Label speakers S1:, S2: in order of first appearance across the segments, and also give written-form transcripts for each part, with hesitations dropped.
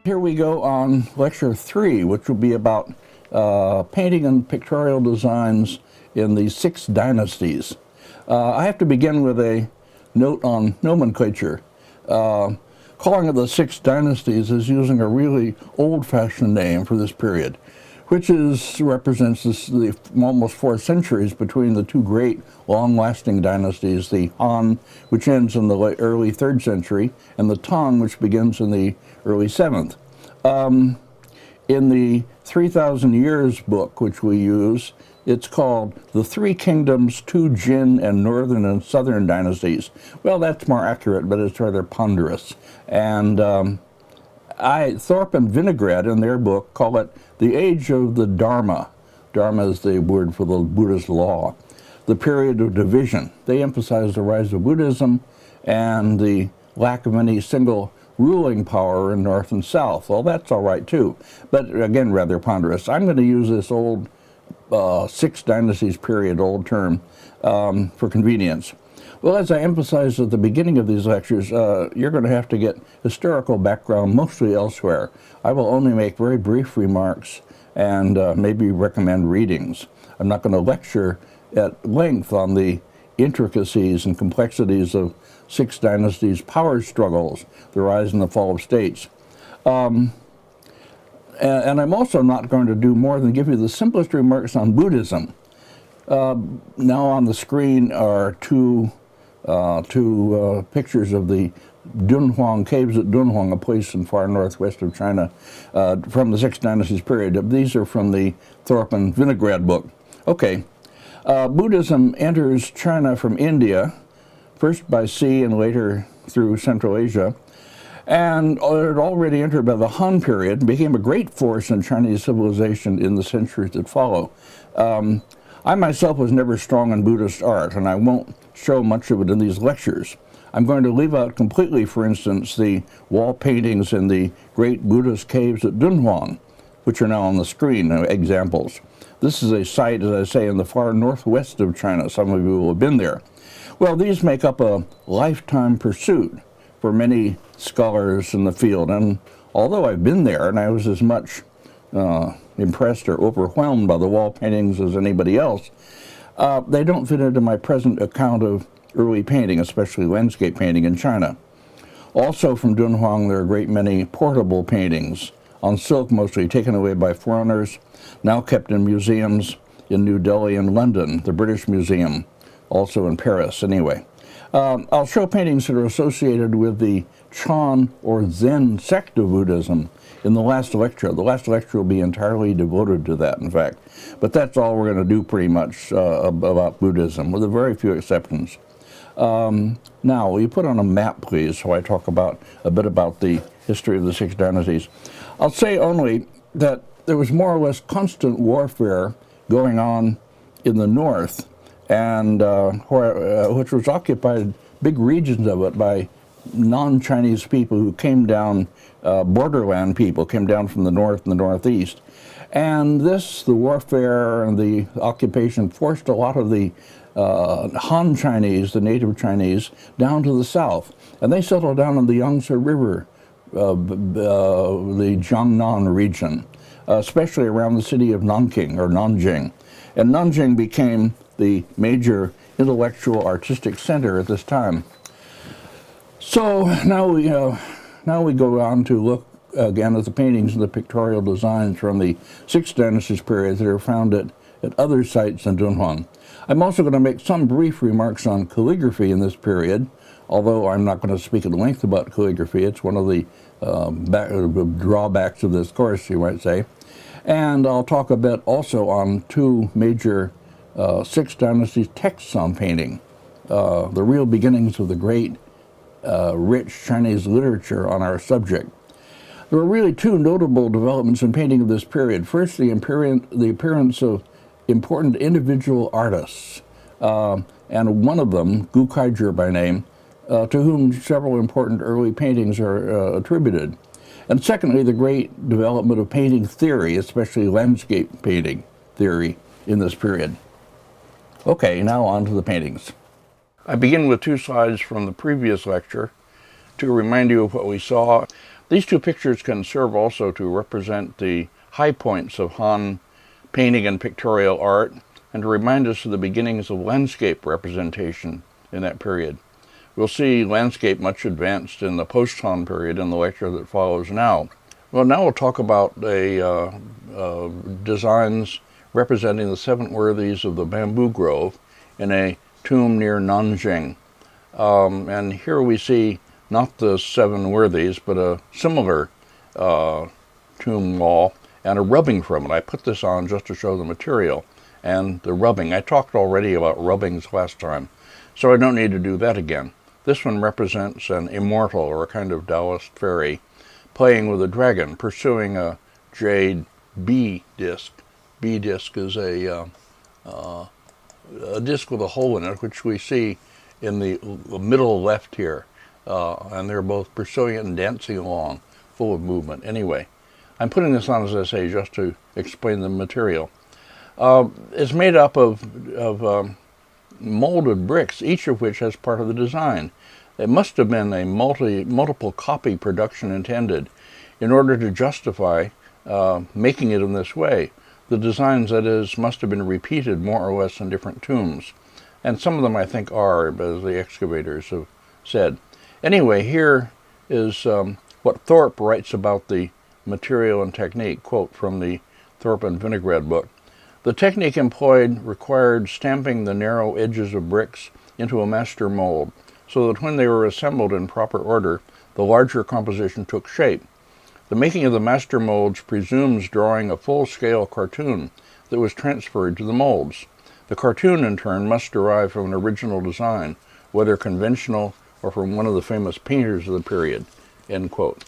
S1: Here we go on lecture 3, which will be about painting and pictorial designs in the Six Dynasties. I have to begin with a note on nomenclature. Calling it the Six Dynasties is using a really old-fashioned name for this period, which represents the almost 4 centuries between the two great long-lasting dynasties, the Han, which ends in the early 3rd century, and the Tang, which begins in the early 7th. In the 3,000 Years book, which we use, it's called The Three Kingdoms, Two Jin and Northern and Southern Dynasties. Well, that's more accurate, but it's rather ponderous. And Thorpe and Vinograd, in their book, call it the Age of the Dharma. Dharma is the word for the Buddhist law. The period of division. They emphasize the rise of Buddhism and the lack of any single ruling power in North and South. Well, that's all right too, but again, rather ponderous. I'm going to use this old Six Dynasties period, old term, for convenience. Well, as I emphasized at the beginning of these lectures, you're going to have to get historical background mostly elsewhere. I will only make very brief remarks and maybe recommend readings. I'm not going to lecture at length on the intricacies and complexities of Six Dynasties power struggles, the rise and the fall of states. And I'm also not going to do more than give you the simplest remarks on Buddhism. Now on the screen are two pictures of the Dunhuang caves at Dunhuang, a place in far northwest of China, from the Six Dynasties period. These are from the Thorpe and Vinograd book. Okay, Buddhism enters China from India, first by sea and later through Central Asia, and it had already entered by the Han period and became a great force in Chinese civilization in the centuries that follow. I myself was never strong in Buddhist art, and I won't show much of it in these lectures. I'm going to leave out completely, for instance, the wall paintings in the great Buddhist caves at Dunhuang, which are now on the screen, examples. This is a site, as I say, in the far northwest of China. Some of you will have been there. Well, these make up a lifetime pursuit for many scholars in the field, and although I've been there and I was as much impressed or overwhelmed by the wall paintings as anybody else, they don't fit into my present account of early painting, especially landscape painting in China. Also from Dunhuang, there are a great many portable paintings, on silk mostly, taken away by foreigners, now kept in museums in New Delhi and London, the British Museum, also in Paris, anyway. I'll show paintings that are associated with the Chan or Zen sect of Buddhism in the last lecture. The last lecture will be entirely devoted to that, in fact. But that's all we're going to do pretty much about Buddhism, with a very few exceptions. Now, will you put on a map, please, so I talk about a bit about the history of the Six Dynasties. I'll say only that there was more or less constant warfare going on in the north, and which was occupied, big regions of it, by non-Chinese people who came down, borderland people, came down from the north and the northeast. And the warfare and the occupation forced a lot of the Han Chinese, the native Chinese, down to the south. And they settled down in the Yangzi River, the Jiangnan region, especially around the city of Nanjing. And Nanjing became the major intellectual artistic center at this time. So now we go on to look again at the paintings and the pictorial designs from the Six Dynasties period that are found at other sites in Dunhuang. I'm also going to make some brief remarks on calligraphy in this period, although I'm not going to speak at length about calligraphy. It's one of the drawbacks of this course, you might say. And I'll talk a bit also on two major Six Dynasties texts on painting, the real beginnings of the great rich Chinese literature on our subject. There are really two notable developments in painting of this period. First, the appearance of important individual artists, and one of them, Gu Kaizhi by name, to whom several important early paintings are attributed. And secondly, the great development of painting theory, especially landscape painting theory in this period. Okay, now on to the paintings. I begin with two slides from the previous lecture to remind you of what we saw. These two pictures can serve also to represent the high points of Han painting and pictorial art, and to remind us of the beginnings of landscape representation in that period. We'll see landscape much advanced in the post-Han period in the lecture that follows now. Well, now we'll talk about designs representing the 7 worthies of the bamboo grove in a tomb near Nanjing. And here we see not the 7 worthies, but a similar tomb wall and a rubbing from it. I put this on just to show the material and the rubbing. I talked already about rubbings last time, so I don't need to do that again. This one represents an immortal, or a kind of Taoist fairy, playing with a dragon, pursuing a jade bee disc. Bee disc is a disc with a hole in it, which we see in the middle left here. And they're both pursuing it and dancing along, full of movement. Anyway, I'm putting this on, as I say, just to explain the material. It's made up of molded bricks, each of which has part of the design. It must have been a multiple copy production intended in order to justify making it in this way. The designs, that is, must have been repeated more or less in different tombs. And some of them, I think, are, as the excavators have said. Anyway, here is what Thorpe writes about the material and technique, quote from the Thorpe and Vinograd book. The technique employed required stamping the narrow edges of bricks into a master mold, so that when they were assembled in proper order, the larger composition took shape. The making of the master molds presumes drawing a full-scale cartoon that was transferred to the molds. The cartoon, in turn, must derive from an original design, whether conventional or from one of the famous painters of the period, end quote.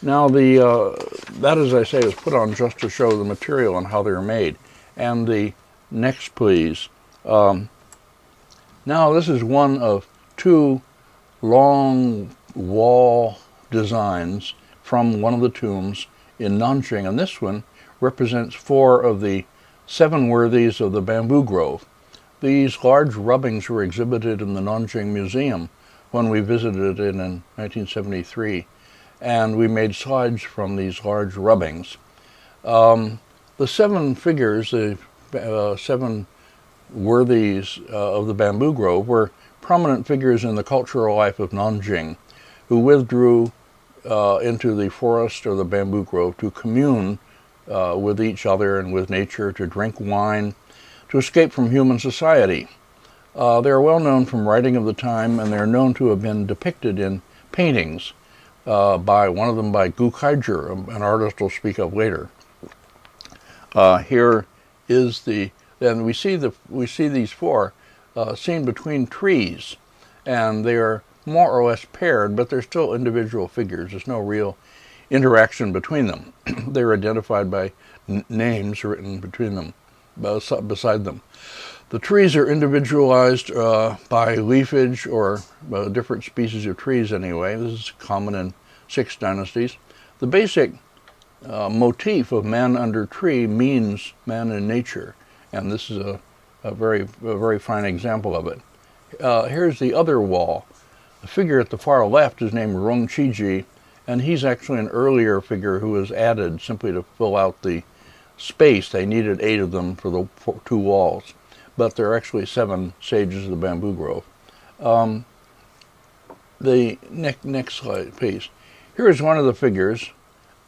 S1: Now, that, as I say, is put on just to show the material and how they're made. And the next, please. Now, this is one of 2 long wall designs from one of the tombs in Nanjing, and this one represents 4 of the 7 worthies of the bamboo grove. These large rubbings were exhibited in the Nanjing Museum when we visited it in 1973, and we made slides from these large rubbings. The 7 figures, the 7 worthies of the bamboo grove, were prominent figures in the cultural life of Nanjing, who withdrew into the forest or the bamboo grove to commune with each other and with nature, to drink wine, to escape from human society. They are well known from writing of the time, and they are known to have been depicted in paintings, by one of them by Kaizhi, an artist we'll speak of later. Here is then we see these 4 seen between trees, and they are more or less paired, but they're still individual figures. There's no real interaction between them. They're identified by names written between them, beside them. The trees are individualized by leafage, or different species of trees anyway. This is common in 6 dynasties. The basic motif of man under tree means man in nature, and this is a very fine example of it. Here's the other wall. The figure at the far left is named Rong Qiji, and he's actually an earlier figure who was added simply to fill out the space. They needed 8 of them for the 2 walls, but there are actually 7 sages of the bamboo grove. The next slide, please. Here is one of the figures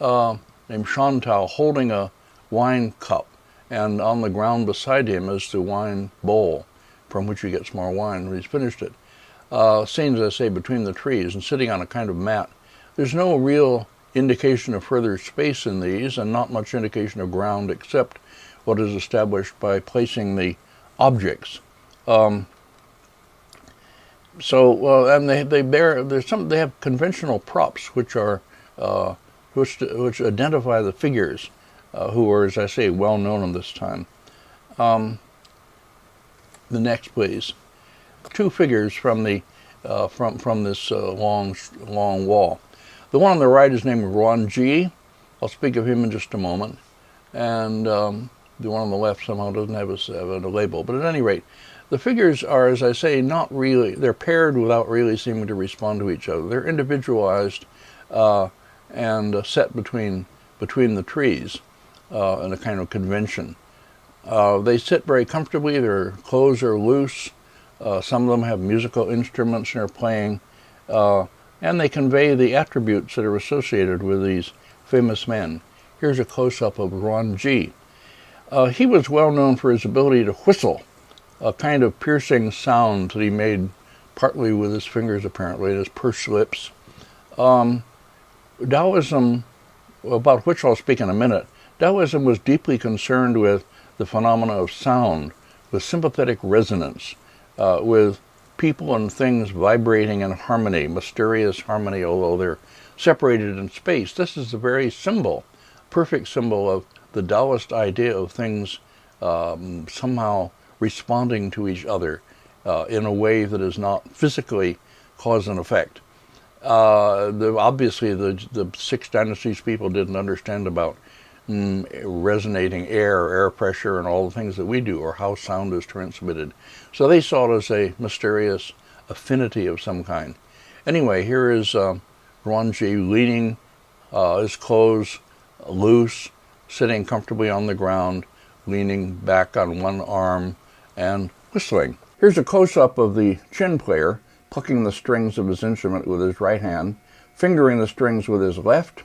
S1: named Shantal holding a wine cup, and on the ground beside him is the wine bowl from which he gets more wine when he's finished it. Seen, as I say, between the trees and sitting on a kind of mat. There's no real indication of further space in these, and not much indication of ground except what is established by placing the objects. And they have conventional props which are which identify the figures who are, as I say, well known in this time. The next, please. 2 figures from the from this long wall. The one on the right is named Ruanji. I'll speak of him in just a moment. And the one on the left somehow doesn't have a label. But at any rate, the figures are, as I say, not really, they're paired without really seeming to respond to each other. They're individualized, and set between the trees in a kind of convention. They sit very comfortably. Their clothes are loose. Some of them have musical instruments and are playing, and they convey the attributes that are associated with these famous men. Here's a close-up of Yuanji. He was well known for his ability to whistle, a kind of piercing sound that he made partly with his fingers, apparently, and his pursed lips. Daoism, about which I'll speak in a minute, Daoism was deeply concerned with the phenomena of sound, with sympathetic resonance, with people and things vibrating in harmony, mysterious harmony, although they're separated in space. This is the very symbol, perfect symbol of the Taoist idea of things somehow responding to each other in a way that is not physically cause and effect. Obviously, the Six Dynasties people didn't understand about resonating air pressure, and all the things that we do, or how sound is transmitted. So they saw it as a mysterious affinity of some kind. Anyway, here is Yuanji leaning, his clothes loose, sitting comfortably on the ground, leaning back on one arm, and whistling. Here's a close-up of the chin player, plucking the strings of his instrument with his right hand, fingering the strings with his left.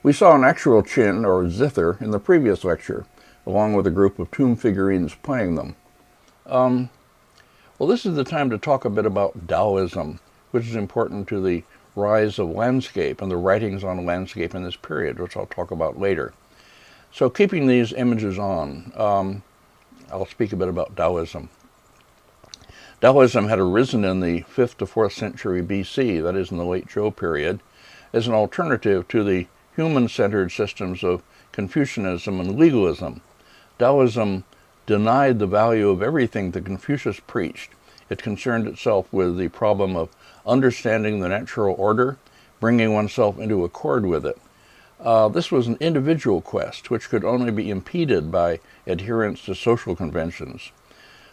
S1: We saw an actual chin, or zither, in the previous lecture, along with a group of tomb figurines playing them. Well, this is the time to talk a bit about Daoism, which is important to the rise of landscape and the writings on landscape in this period, which I'll talk about later. So keeping these images on, I'll speak a bit about Daoism. Daoism had arisen in the 5th to 4th century BC, that is in the late Zhou period, as an alternative to the human-centered systems of Confucianism and legalism. Daoism denied the value of everything that Confucius preached. It concerned itself with the problem of understanding the natural order, bringing oneself into accord with it. This was an individual quest, which could only be impeded by adherence to social conventions.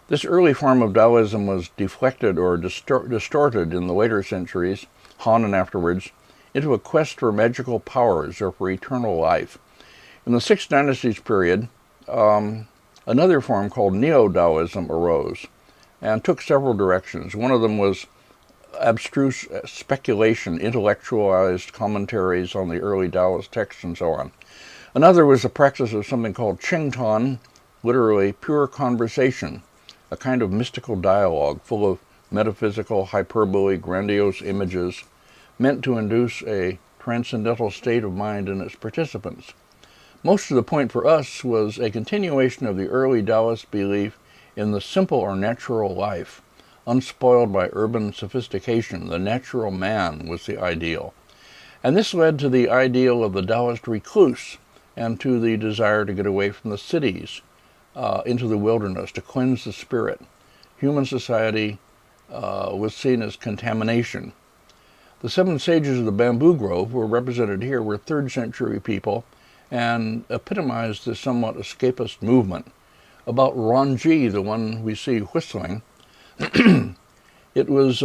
S1: This early form of Daoism was deflected or distorted in the later centuries, Han and afterwards, into a quest for magical powers or for eternal life. In the Six Dynasties period, another form called Neo-Daoism arose and took several directions. One of them was abstruse speculation, intellectualized commentaries on the early Taoist texts and so on. Another was the practice of something called Qingtan, literally pure conversation, a kind of mystical dialogue full of metaphysical hyperbole, grandiose images, meant to induce a transcendental state of mind in its participants. Most of the point for us was a continuation of the early Taoist belief in the simple or natural life, unspoiled by urban sophistication. The natural man was the ideal. And this led to the ideal of the Taoist recluse and to the desire to get away from the cities, into the wilderness, to cleanse the spirit. Human society was seen as contamination. The 7 sages of the bamboo grove were represented here were 3rd century people and epitomized this somewhat escapist movement. About Yuanji, the one we see whistling, it was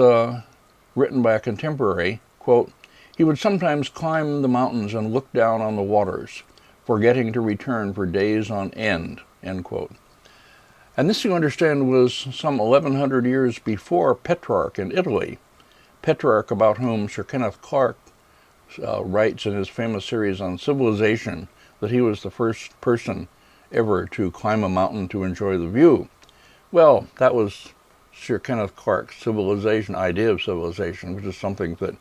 S1: written by a contemporary, quote, "He would sometimes climb the mountains and look down on the waters, forgetting to return for days on end," end quote. And this, you understand, was some 1100 years before Petrarch in Italy. Petrarch, about whom Sir Kenneth Clark writes in his famous series on civilization that he was the first person ever to climb a mountain to enjoy the view. Well, that was Sir Kenneth Clark's idea of civilization, which is something that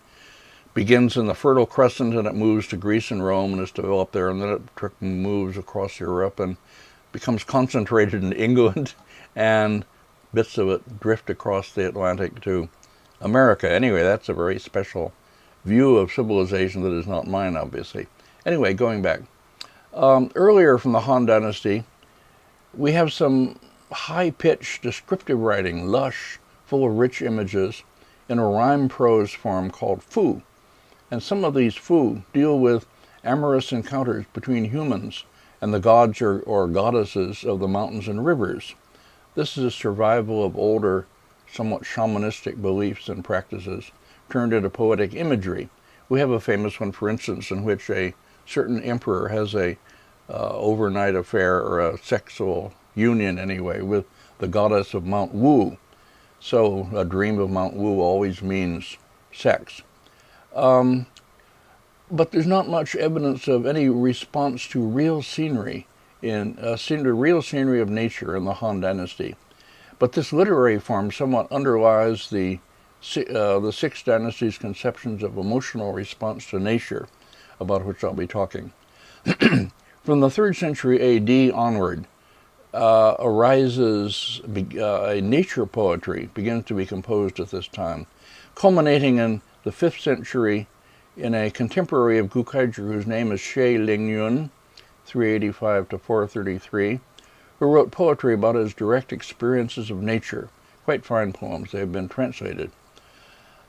S1: begins in the Fertile Crescent and it moves to Greece and Rome and is developed there, and then it moves across Europe and becomes concentrated in England, and bits of it drift across the Atlantic to America. Anyway, that's a very special view of civilization that is not mine, obviously. Anyway, going back. Earlier from the Han Dynasty, we have some high-pitched descriptive writing, lush, full of rich images, in a rhyme prose form called fu. And some of these fu deal with amorous encounters between humans and the gods or goddesses of the mountains and rivers. This is a survival of older, somewhat shamanistic beliefs and practices turned into poetic imagery, We have a famous one, for instance, in which a certain emperor has a overnight affair, or a sexual union anyway, with the goddess of Mount Wu. So a dream of Mount Wu always means sex. But there's not much evidence of any response to real scenery, real scenery of nature in the Han Dynasty. But this literary form somewhat underlies the Six Dynasties' conceptions of emotional response to nature, about which I'll be talking. From the 3rd century A.D. onward, arises a nature poetry, begins to be composed at this time, culminating in the 5th century in a contemporary of Gukaizhi whose name is Shi Lingyun, 385 to 433, who wrote poetry about his direct experiences of nature. Quite fine poems. They have been translated.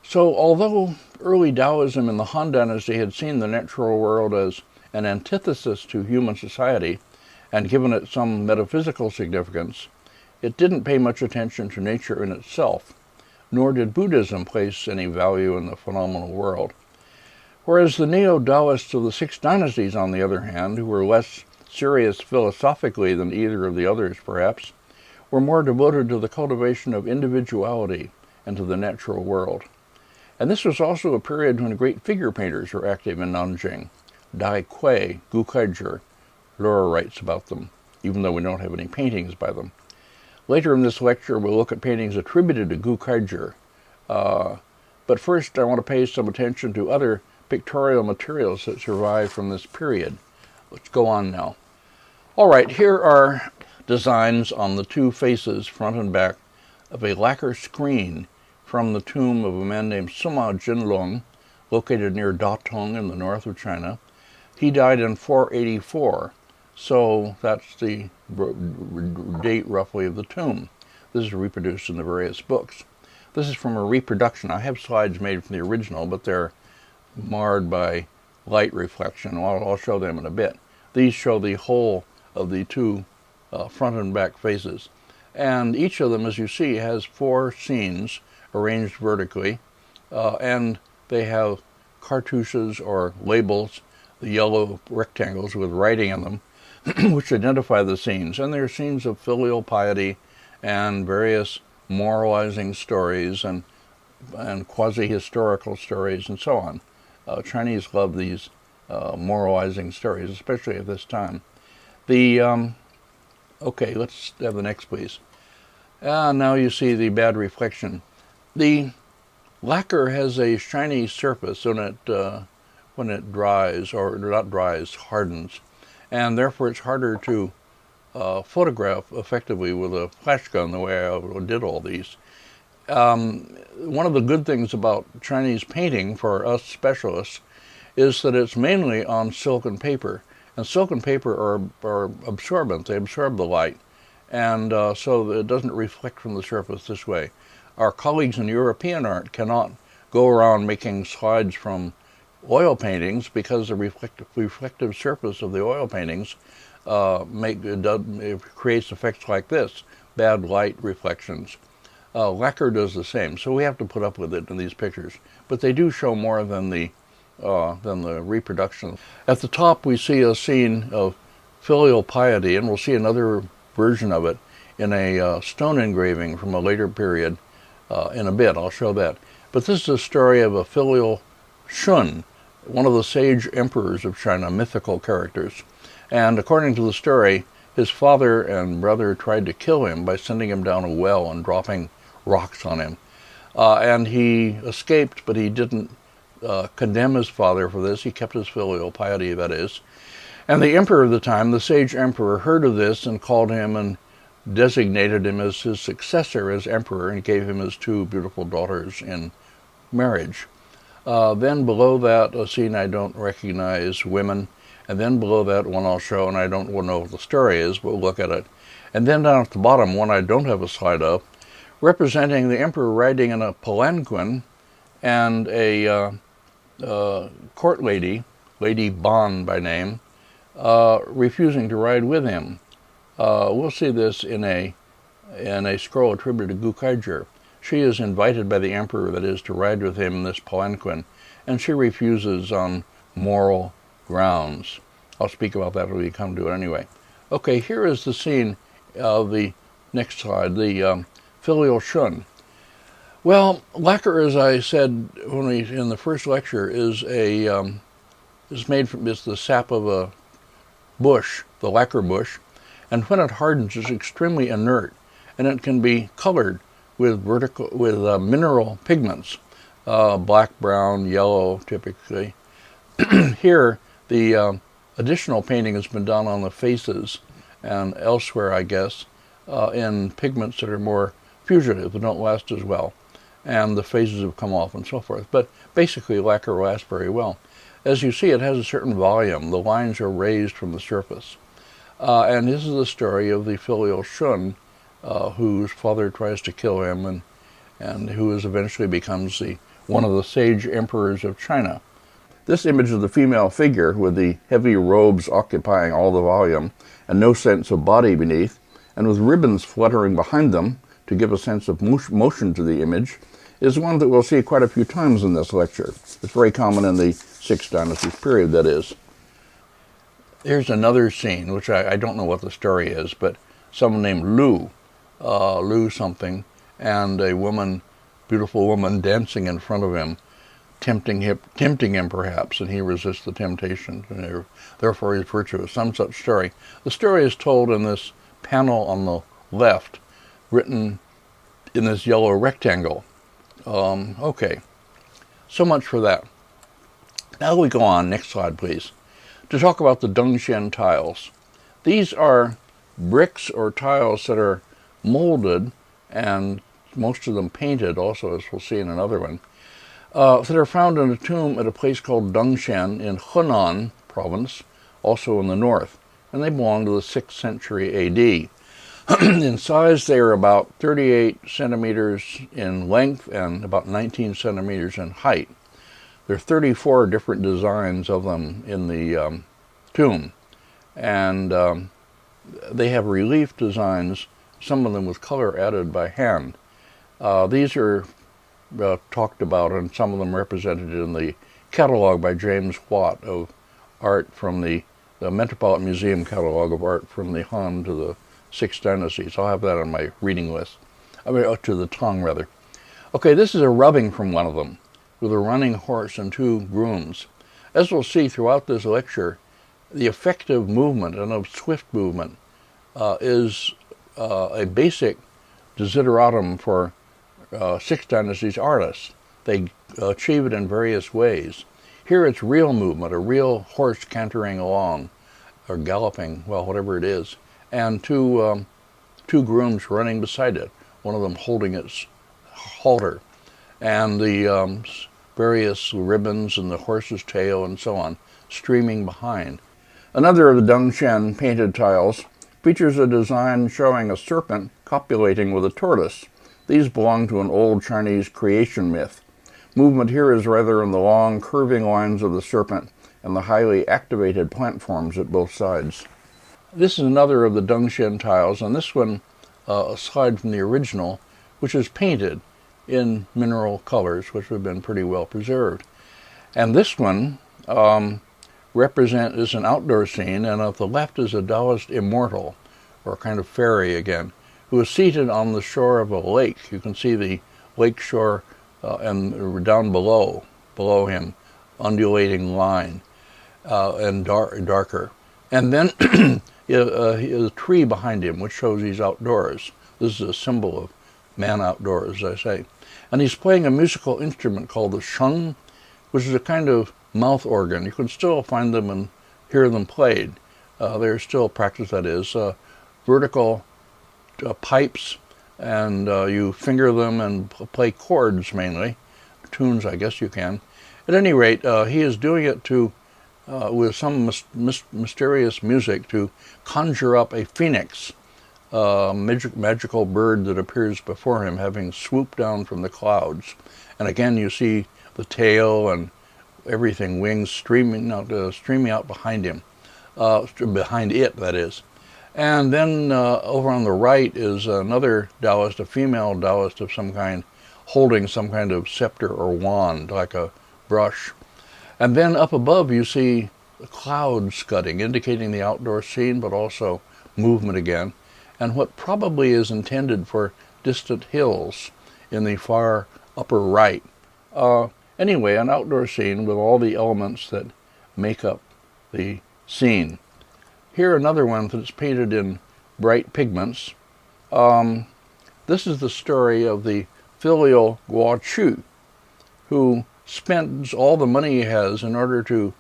S1: So although early Daoism in the Han Dynasty had seen the natural world as an antithesis to human society and given it some metaphysical significance, it didn't pay much attention to nature in itself, nor did Buddhism place any value in the phenomenal world. Whereas the neo-Daoists of the Six Dynasties, on the other hand, who were less serious philosophically than either of the others perhaps, were more devoted to the cultivation of individuality and to the natural world. And this was also a period when great figure painters were active in Nanjing. Dai Kui, Gukaizhi, Laura writes about them, even though we don't have any paintings by them. Later in this lecture, we'll look at paintings attributed to Gukaizhi. But first, I want to pay some attention to other pictorial materials that survive from this period. Let's go on now. All right, here are designs on the two faces, front and back, of a lacquer screen from the tomb of a man named Sima Jinlong, located near Datong in the north of China. He died in 484, so that's the date roughly of the tomb. This is reproduced in the various books. This is from a reproduction. I have slides made from the original, but they're marred by light reflection. I'll show them in a bit. These show the whole of the two front and back faces. And each of them, as you see, has 4 scenes arranged vertically, and they have cartouches or labels, the yellow rectangles with writing in them, which identify the scenes. And they're scenes of filial piety and various moralizing stories and quasi-historical stories and so on. Chinese love these moralizing stories, especially at this time. Okay, let's have the next, please. Now you see the bad reflection. The lacquer has a shiny surface when it dries, or not dries, hardens, and therefore it's harder to photograph effectively with a flash gun the way I did all these. One of the good things about Chinese painting for us specialists is that it's mainly on silk and paper. And silk and paper are absorbent. They absorb the light. And so it doesn't reflect from the surface this way. Our colleagues in European art cannot go around making slides from oil paintings because the reflective surface of the oil paintings it creates effects like this, bad light reflections. Lacquer does the same, so we have to put up with it in these pictures. But they do show more than the reproduction. At the top we see a scene of filial piety, and we'll see another version of it in a stone engraving from a later period in a bit. I'll show that. But this is a story of a filial Shun, one of the sage emperors of China, mythical characters. And according to the story, his father and brother tried to kill him by sending him down a well and dropping rocks on him. And he escaped, but he didn't condemn his father for this. He kept his filial piety, that is. And the emperor of the time, the sage emperor, heard of this and called him and designated him as his successor as emperor and gave him his 2 beautiful daughters in marriage. Then below that, a scene I don't recognize, women. And then below that, one I'll show, and I don't know what the story is, but we'll look at it. And then down at the bottom, one I don't have a slide of, representing the emperor riding in a palanquin and a court lady, Lady Ban by name, refusing to ride with him. We'll see this in a scroll attributed to Gukaizhi. She is invited by the emperor, that is, to ride with him in this palanquin, and she refuses on moral grounds. I'll speak about that when we come to it anyway. Okay, here is the scene of the next slide, the Filial Shun. Well, lacquer, as I said in the first lecture, is made from the sap of a bush, the lacquer bush, and when it hardens, it's extremely inert, and it can be colored with mineral pigments, black, brown, yellow, typically. Here, the additional painting has been done on the faces and elsewhere, I guess, in pigments that are more fugitive, that don't last as well, and the faces have come off and so forth. But basically, lacquer lasts very well. As you see, it has a certain volume. The lines are raised from the surface. And this is the story of the Filial Shun, whose father tries to kill him, and who eventually becomes one of the sage emperors of China. This image of the female figure, with the heavy robes occupying all the volume, and no sense of body beneath, and with ribbons fluttering behind them to give a sense of motion to the image, is one that we'll see quite a few times in this lecture. It's very common in the Six Dynasties period, that is. Here's another scene, which I don't know what the story is, but someone named Lu something, and a woman, beautiful woman, dancing in front of him, tempting him perhaps, and he resists the temptation, and therefore he's virtuous, some such story. The story is told in this panel on the left, written in this yellow rectangle. Okay, so much for that. Now we go on, next slide please, to talk about the Dongxian tiles. These are bricks or tiles that are molded, and most of them painted also, as we'll see in another one, that are found in a tomb at a place called Dongxian in Hunan province, also in the north, and they belong to the 6th century AD. In size, they are about 38 centimeters in length and about 19 centimeters in height. There are 34 different designs of them in the tomb, and they have relief designs, some of them with color added by hand. These are talked about, and some of them represented in the catalog by James Watt of art from the Metropolitan Museum catalog of art from the Han to the Six Dynasties. I'll have that on my reading list. To the Tang, rather. Okay, this is a rubbing from one of them, with a running horse and 2 grooms. As we'll see throughout this lecture, the effective movement and of swift movement is a basic desideratum for Six Dynasties artists. They achieve it in various ways. Here it's real movement, a real horse cantering along, or galloping, well, whatever it is, and two grooms running beside it, one of them holding its halter, and the various ribbons and the horse's tail and so on streaming behind. Another of the Dongxian painted tiles features a design showing a serpent copulating with a tortoise. These belong to an old Chinese creation myth. Movement here is rather in the long, curving lines of the serpent and the highly activated plant forms at both sides. This is another of the Dongxian tiles, and this one, a slide from the original, which is painted in mineral colors, which have been pretty well preserved. And this one is an outdoor scene, and at the left is a Taoist immortal, or a kind of fairy again, who is seated on the shore of a lake. You can see the lake shore and down below him, undulating line, and darker. And then a tree behind him, which shows he's outdoors. This is a symbol of man outdoors, as I say. And he's playing a musical instrument called the sheng, which is a kind of mouth organ. You can still find them and hear them played. They're still practiced, that is. Vertical pipes, and you finger them and play chords mainly. Tunes, I guess you can. At any rate, he is doing it to with some mysterious music to conjure up a phoenix, magical bird that appears before him, having swooped down from the clouds. And again, you see the tail and everything, wings streaming out behind him, behind it, that is. And then over on the right is another Taoist, a female Taoist of some kind, holding some kind of scepter or wand, like a brush. And then up above you see clouds scudding, indicating the outdoor scene, but also movement again, and what probably is intended for distant hills in the far upper right. Anyway, an outdoor scene with all the elements that make up the scene. Here another one that's painted in bright pigments. This is the story of the filial Guo Chu, who spends all the money he has in order to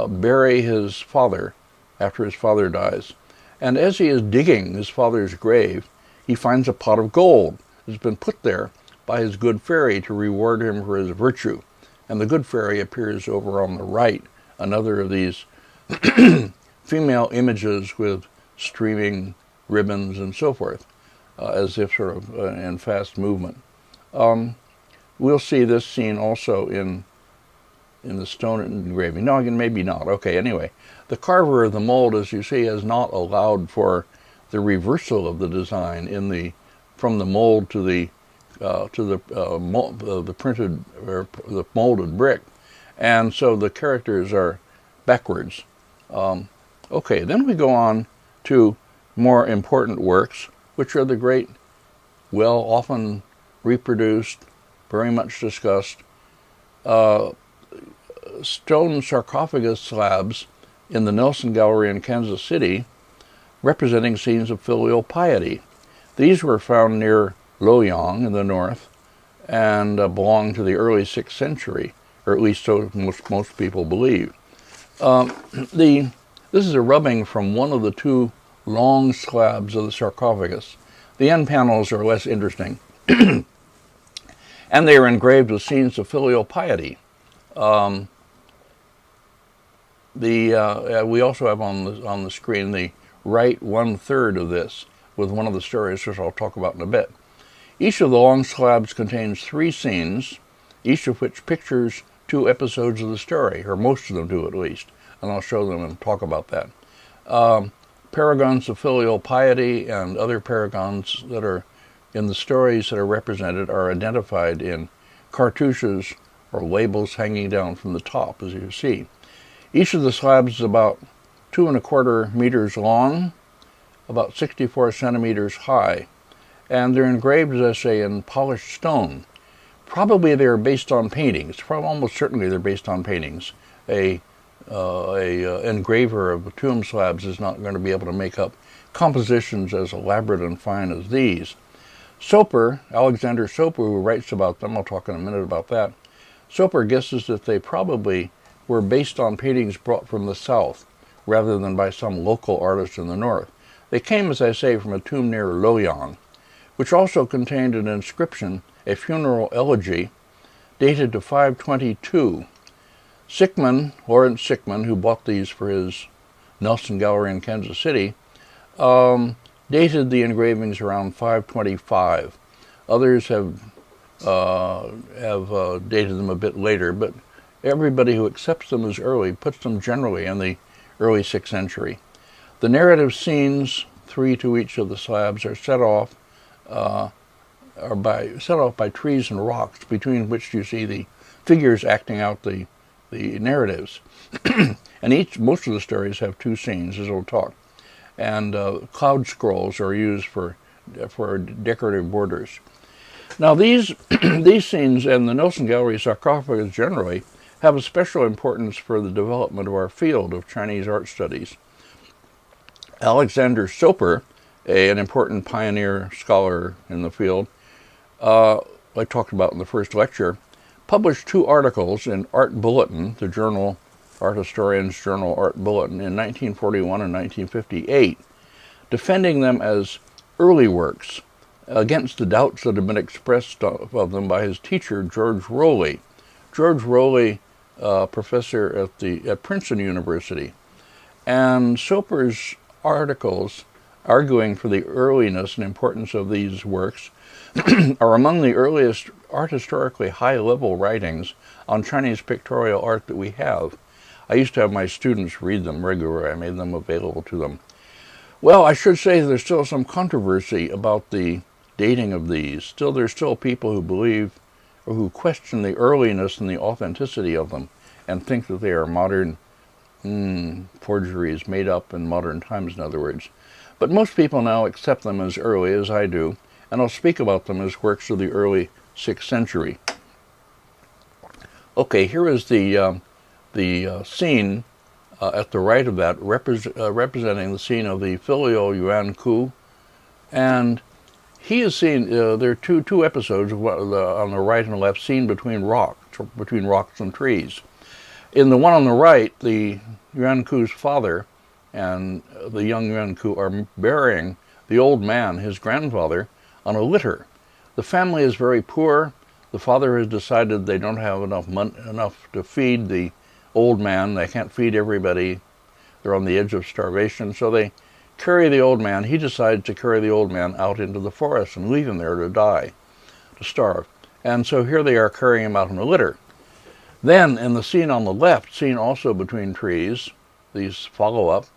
S1: bury his father after his father dies. And as he is digging his father's grave, he finds a pot of gold that's been put there by his good fairy to reward him for his virtue. And the good fairy appears over on the right, another of these female images with streaming ribbons and so forth, as if sort of in fast movement. We'll see this scene also in the stone engraving. No, maybe not. Okay, anyway. The carver of the mold, as you see, has not allowed for the reversal of the design from the mold to the printed or the molded brick, and so the characters are backwards. Okay, then we go on to more important works, which are the great, well, often reproduced, very much discussed, stone sarcophagus slabs in the Nelson Gallery in Kansas City, representing scenes of filial piety. These were found near Luoyang in the north and belong to the early 6th century, or at least so most people believe. This is a rubbing from one of the two long slabs of the sarcophagus. The end panels are less interesting, and they are engraved with scenes of filial piety. We also have on the screen the right 1/3 of this, with one of the stories, which I'll talk about in a bit. Each of the long slabs contains 3 scenes, each of which pictures 2 episodes of the story, or most of them do at least, and I'll show them and talk about that. Paragons of filial piety and other paragons that are in the stories that are represented are identified in cartouches or labels hanging down from the top, as you see. Each of the slabs is about 2¼ meters long, about 64 centimeters high, and they're engraved, as I say, in polished stone. Probably they're based on paintings. Almost certainly they're based on paintings. A engraver of tomb slabs is not going to be able to make up compositions as elaborate and fine as these. Soper, Alexander Soper, who writes about them, I'll talk in a minute about that, Soper guesses that they probably were based on paintings brought from the south, rather than by some local artist in the north. They came, as I say, from a tomb near Luoyang, which also contained an inscription, a funeral elegy, dated to 522. Sickman, Lawrence Sickman, who bought these for his Nelson Gallery in Kansas City, dated the engravings around 525. Others have dated them a bit later, but everybody who accepts them as early puts them generally in the early 6th century. The narrative scenes, 3 to each of the slabs, are set off by trees and rocks, between which you see the figures acting out the narratives. And most of the stories have 2 scenes, as we'll talk. And cloud scrolls are used for decorative borders. Now these scenes and the Nelson Gallery sarcophagus generally have a special importance for the development of our field of Chinese art studies. Alexander Soper, an important pioneer scholar in the field, I talked about in the first lecture, published 2 articles in Art Bulletin, the journal, Art Historian's Journal Art Bulletin, in 1941 and 1958, defending them as early works against the doubts that had been expressed of them by his teacher, George Rowley. George Rowley, professor at Princeton University. And Soper's articles, arguing for the earliness and importance of these works, are among the earliest art historically high-level writings on Chinese pictorial art that we have. I used to have my students read them regularly. I made them available to them. Well, I should say there's still some controversy about the dating of these. There's still people who believe or who question the earliness and the authenticity of them and think that they are modern forgeries made up in modern times, in other words. But most people now accept them as early as I do, and I'll speak about them as works of the early 6th century. Okay, here is the scene at the right of that, representing the scene of the Filial Yuan Ku, and he is seen. There are two episodes on the right and left, seen between rocks and trees. In the one on the right, the Yuan Ku's father and the young Yuan Ku are burying the old man, his grandfather, on a litter. The family is very poor. The father has decided they don't have enough to feed the old man. They can't feed everybody. They're on the edge of starvation, so they carry the old man. He decides to carry the old man out into the forest and leave him there to die, to starve. And so here they are carrying him out in a litter. Then, in the scene on the left, seen also between trees, these follow-up,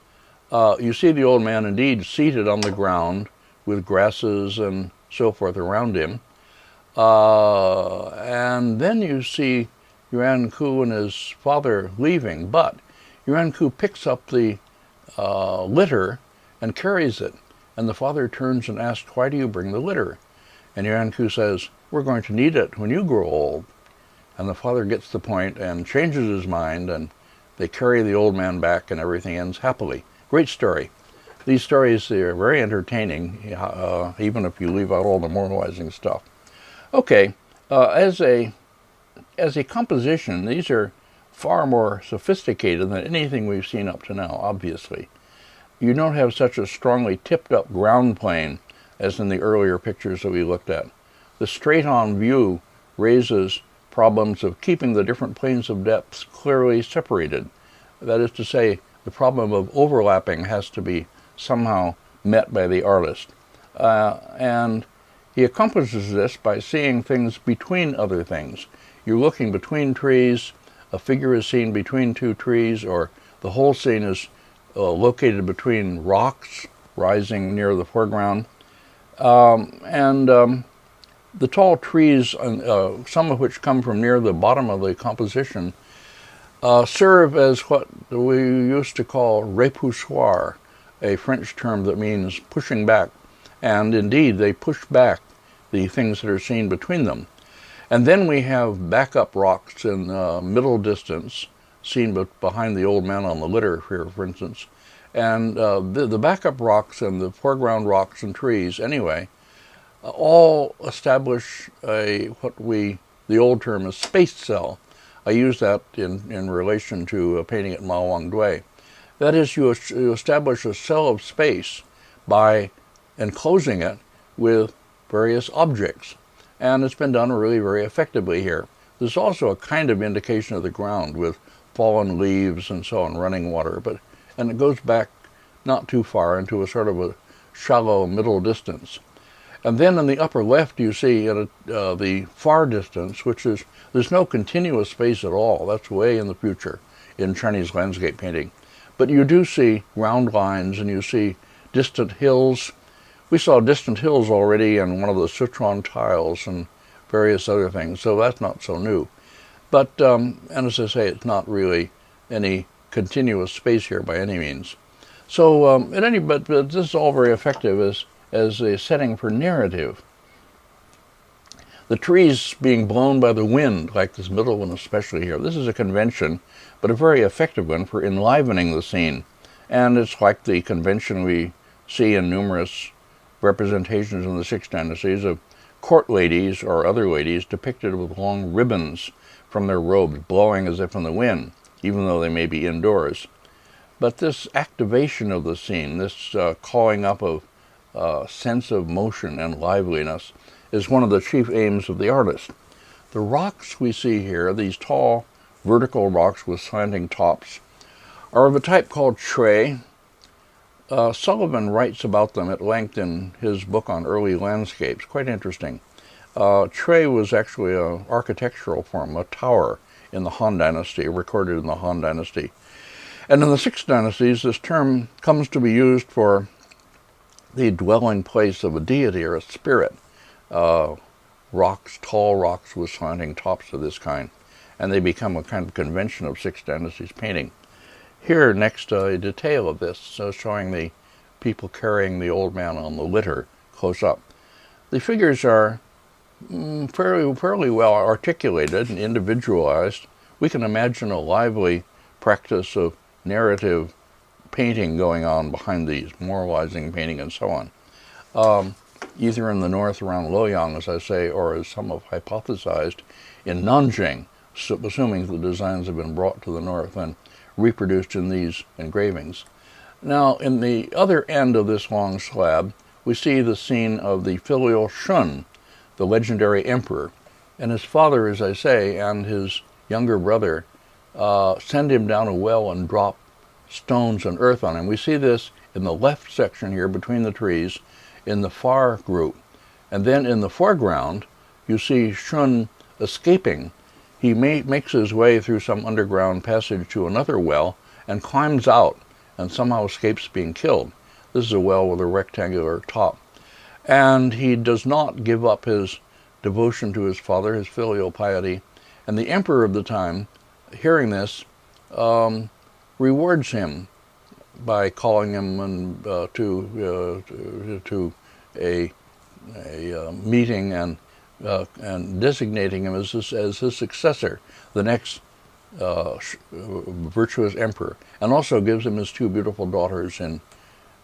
S1: you see the old man indeed seated on the ground with grasses and so forth around him. And then you see Yuan Ku and his father leaving, but Yuan Ku picks up the litter and carries it. And the father turns and asks, "Why do you bring the litter?" And Yuan Ku says, "We're going to need it when you grow old." And the father gets the point and changes his mind, and they carry the old man back, and everything ends happily. Great story. These stories are very entertaining, even if you leave out all the moralizing stuff. Okay, as a composition, these are far more sophisticated than anything we've seen up to now, obviously. You don't have such a strongly tipped up ground plane as in the earlier pictures that we looked at. The straight-on view raises problems of keeping the different planes of depths clearly separated. That is to say, the problem of overlapping has to be somehow met by the artist. And he accomplishes this by seeing things between other things. You're looking between trees, a figure is seen between two trees, or the whole scene is located between rocks rising near the foreground. The tall trees, some of which come from near the bottom of the composition, serve as what we used to call repoussoir, a French term that means pushing back. And indeed, they push back the things that are seen between them. And then we have backup rocks in middle distance, seen behind the old man on the litter here, for instance. And the backup rocks and the foreground rocks and trees, anyway, all establish what the old term is space cell. I use that in relation to a painting at Ma Wang Dui. That is, you establish a cell of space by enclosing it with various objects. And it's been done really very effectively here. There's also a kind of indication of the ground with fallen leaves and so on, running water, and it goes back not too far into a sort of a shallow middle distance. And then in the upper left you see at the far distance, there's no continuous space at all. That's way in the future in Chinese landscape painting. But you do see round lines, and you see distant hills. We saw distant hills already in one of the Sichuan tiles and various other things, so that's not so new. But, and as I say, it's not really any continuous space here by any means. So, but this is all very effective as a setting for narrative. The trees being blown by the wind, like this middle one especially here, this is a convention, but a very effective one for enlivening the scene. And it's like the convention we see in numerous representations in the Six Dynasties of court ladies or other ladies depicted with long ribbons from their robes blowing as if in the wind, even though they may be indoors. But this activation of the scene, this calling up of sense of motion and liveliness, is one of the chief aims of the artist. The rocks we see here, these tall vertical rocks with slanting tops, are of a type called shui. Sullivan writes about them at length in his book on early landscapes. Quite interesting. Shui was actually an architectural form, a tower in the Han Dynasty, recorded in the Han Dynasty. And in the Six Dynasties, this term comes to be used for the dwelling place of a deity or a spirit. rocks, tall rocks with slanting tops of this kind. And they become a kind of convention of Six Dynasties painting. Here, next, a detail of this, showing the people carrying the old man on the litter close up. The figures are fairly well articulated and individualized. We can imagine a lively practice of narrative painting going on behind these, moralizing painting and so on. Either in the north around Luoyang, as I say, or as some have hypothesized, in Nanjing, assuming the designs have been brought to the north and reproduced in these engravings. Now, in the other end of this long slab, we see the scene of the Filial Shun, the legendary emperor, and his father, as I say, and his younger brother send him down a well and drop stones and earth on him. We see this in the left section here between the trees in the far group. And then in the foreground, you see Shun escaping. He makes his way through some underground passage to another well and climbs out and somehow escapes being killed. This is a well with a rectangular top. And he does not give up his devotion to his father, his filial piety. And the emperor of the time, hearing this, rewards him by calling him to a meeting and designating him as his successor, the next virtuous emperor, and also gives him his two beautiful daughters in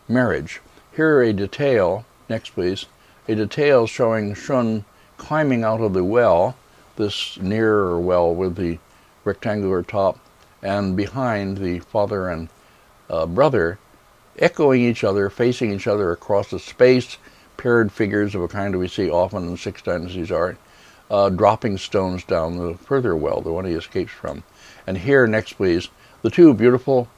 S1: marriage. Here a detail, next please, a detail showing Shun climbing out of the well, this nearer well with the rectangular top, and behind the father and brother, echoing each other, facing each other across a space, paired figures of a kind we see often in Six Dynasties art, dropping stones down the further well, the one he escapes from. And here, next please, the two beautiful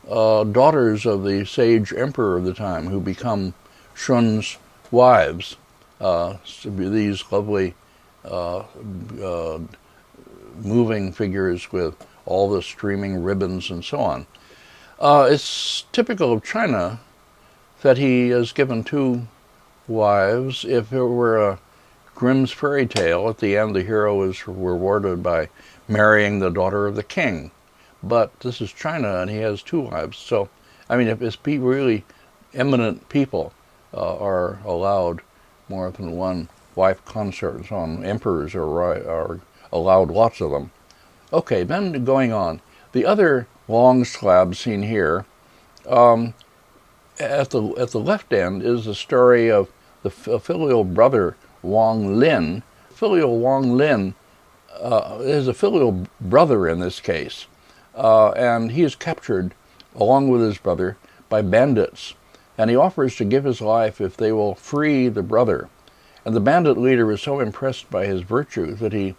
S1: daughters of the sage emperor of the time who become Shun's wives, these lovely moving figures with all the streaming ribbons and so on. It's typical of China that he has given two wives. If it were a Grimm's fairy tale, at the end the hero is rewarded by marrying the daughter of the king. But this is China and he has two wives. So, I mean, if it's really eminent people are allowed more than one wife consort and so on, emperors are allowed lots of them. Okay, then going on. The other long slab seen here, at the left end is the story of the filial brother Wang Lin. Filial Wang Lin is a filial brother in this case, and he is captured along with his brother by bandits, and he offers to give his life if they will free the brother. And the bandit leader is so impressed by his virtue that he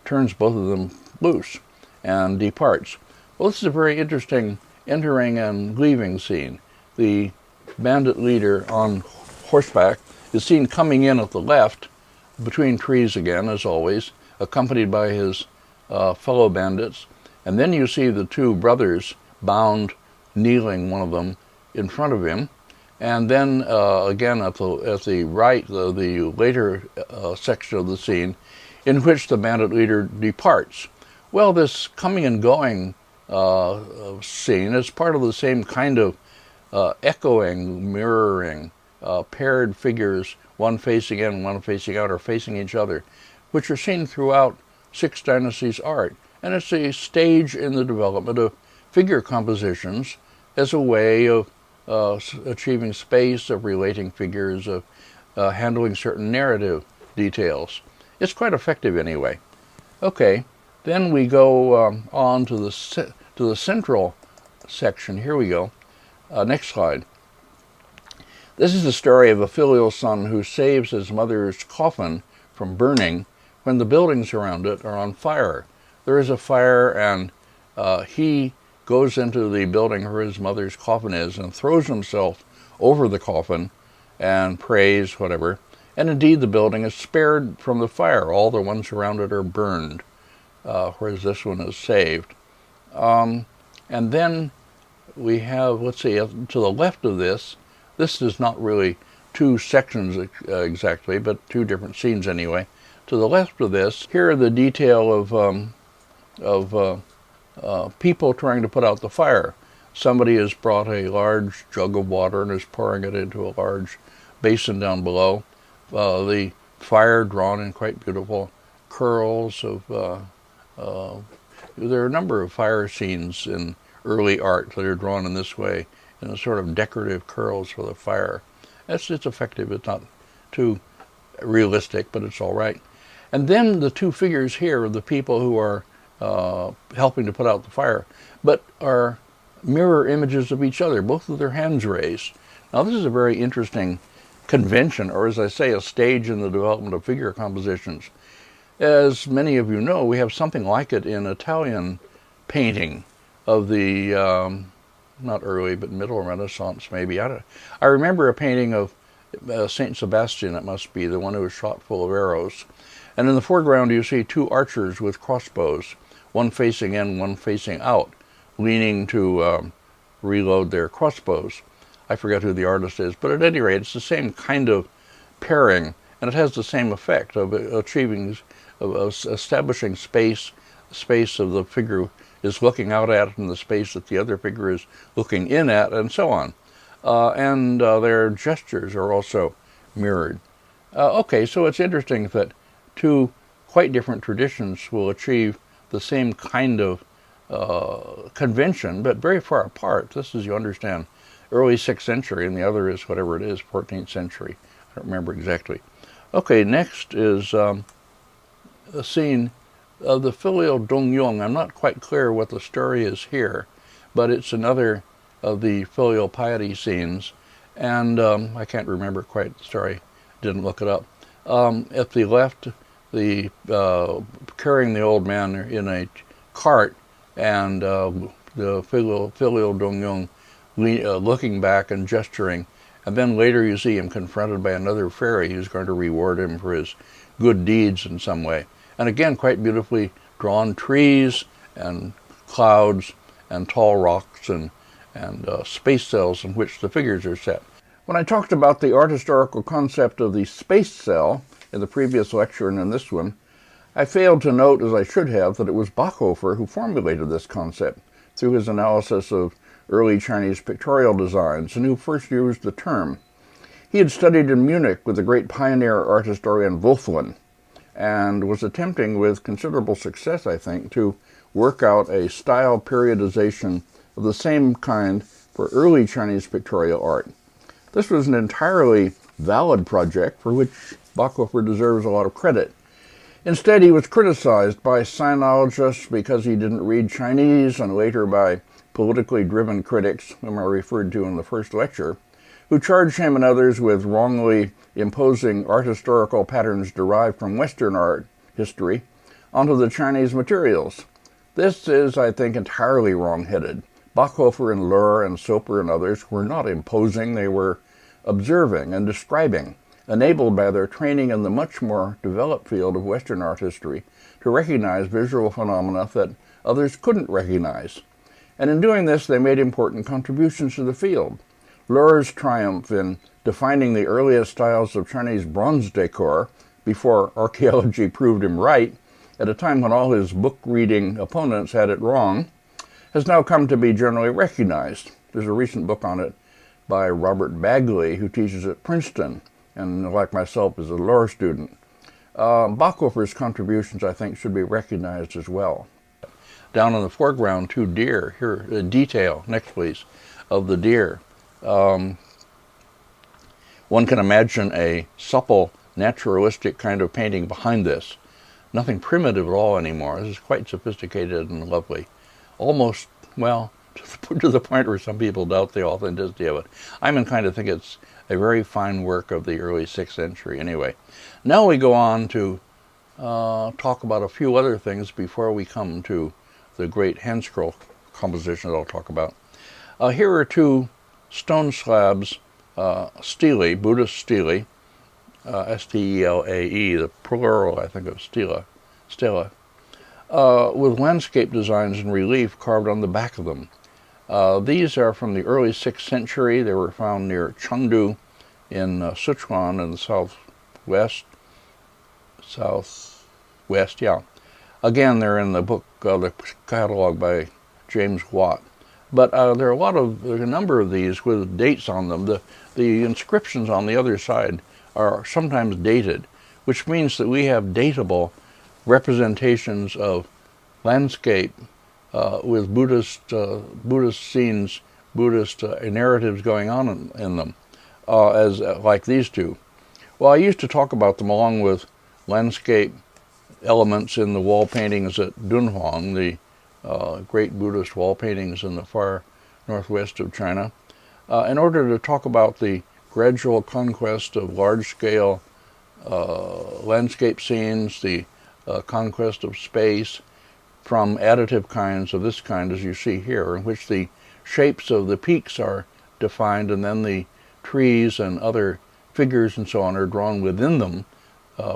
S1: turns both of them loose and departs. Well, this is a very interesting entering and leaving scene. The bandit leader on horseback is seen coming in at the left, between trees again, as always, accompanied by his fellow bandits. And then you see the two brothers bound, kneeling, one of them, in front of him. And then again at the right, the later section of the scene, in which the bandit leader departs. Well, this coming and going scene is part of the same kind of echoing, mirroring, paired figures, one facing in, one facing out, or facing each other, which are seen throughout Six Dynasties art. And it's a stage in the development of figure compositions as a way of achieving space, of relating figures, of handling certain narrative details. It's quite effective anyway. Okay, then we go on to the central section. Here we go. Next slide. This is the story of a filial son who saves his mother's coffin from burning when the buildings around it are on fire. There is a fire, and he goes into the building where his mother's coffin is and throws himself over the coffin and prays, whatever. And indeed, the building is spared from the fire. All the ones around it are burned, whereas this one is saved. And then we have, let's see, to the left of this is not really two sections exactly, but two different scenes anyway. To the left of this, here are the detail of people trying to put out the fire. Somebody has brought a large jug of water and is pouring it into a large basin down below. The fire drawn in quite beautiful curls of there are a number of fire scenes in early art that are drawn in this way, in a sort of decorative curls for the fire. It's effective. It's not too realistic, but it's all right. And then the two figures here are the people who are helping to put out the fire, but are mirror images of each other, both with their hands raised. Now this is a very interesting convention, or as I say, a stage in the development of figure compositions. As many of you know, we have something like it in Italian painting of the, not early, but middle Renaissance maybe. I remember a painting of St. Sebastian, it must be, the one who was shot full of arrows. And in the foreground you see two archers with crossbows, one facing in, one facing out, leaning to reload their crossbows. I forget who the artist is, but at any rate, it's the same kind of pairing, and it has the same effect of establishing space of the figure is looking out at, and the space that the other figure is looking in at, and so on. And their gestures are also mirrored. Okay, so it's interesting that two quite different traditions will achieve the same kind of convention, but very far apart. This is, you understand, early 6th century, and the other is whatever it is, 14th century. I don't remember exactly. Okay, next is a scene of the Filial Dongyong. I'm not quite clear what the story is here, but it's another of the filial piety scenes, and I can't remember quite the story, didn't look it up. At the left, the carrying the old man in a cart, and the Filial Dongyong looking back and gesturing, and then later you see him confronted by another fairy who's going to reward him for his good deeds in some way. And again, quite beautifully drawn trees and clouds and tall rocks and space cells in which the figures are set. When I talked about the art historical concept of the space cell in the previous lecture and in this one, I failed to note, as I should have, that it was Bachofer who formulated this concept through his analysis of early Chinese pictorial designs, and who first used the term. He had studied in Munich with the great pioneer art historian Wolflin, and was attempting with considerable success, I think, to work out a style periodization of the same kind for early Chinese pictorial art. This was an entirely valid project for which Bachofer deserves a lot of credit. Instead, he was criticized by sinologists because he didn't read Chinese, and later by politically driven critics, whom I referred to in the first lecture, who charged him and others with wrongly imposing art historical patterns derived from Western art history onto the Chinese materials. This is, I think, entirely wrong-headed. Bachofer and Luo and Soper and others were not imposing, they were observing and describing, enabled by their training in the much more developed field of Western art history to recognize visual phenomena that others couldn't recognize. And in doing this, they made important contributions to the field. Luo's triumph in defining the earliest styles of Chinese bronze decor, before archaeology proved him right, at a time when all his book-reading opponents had it wrong, has now come to be generally recognized. There's a recent book on it by Robert Bagley, who teaches at Princeton, and like myself is a Luo student. Bachofer's contributions, I think, should be recognized as well. Down in the foreground, two deer. Here, a detail, next please, of the deer. One can imagine a supple, naturalistic kind of painting behind this. Nothing primitive at all anymore. This is quite sophisticated and lovely. Almost, well, to the point where some people doubt the authenticity of it. I'm inclined to think it's a very fine work of the early 6th century anyway. Now we go on to talk about a few other things before we come to the great hand scroll composition that I'll talk about. Here are two stone slabs, stelae, Buddhist stelae, S-T-E-L-A-E, the plural, I think, of stela, with landscape designs in relief carved on the back of them. These are from the early 6th century. They were found near Chengdu in Sichuan in the southwest, yeah. Again, they're in the book, the catalog by James Watt. But there are a number of these with dates on them. The inscriptions on the other side are sometimes dated, which means that we have datable representations of landscape with Buddhist scenes, Buddhist narratives going on in them, like these two. Well, I used to talk about them along with landscape elements in the wall paintings at Dunang, the great Buddhist wall paintings in the far northwest of China, in order to talk about the gradual conquest of large-scale landscape scenes, the conquest of space from additive kinds of this kind, as you see here, in which the shapes of the peaks are defined and then the trees and other figures and so on are drawn within them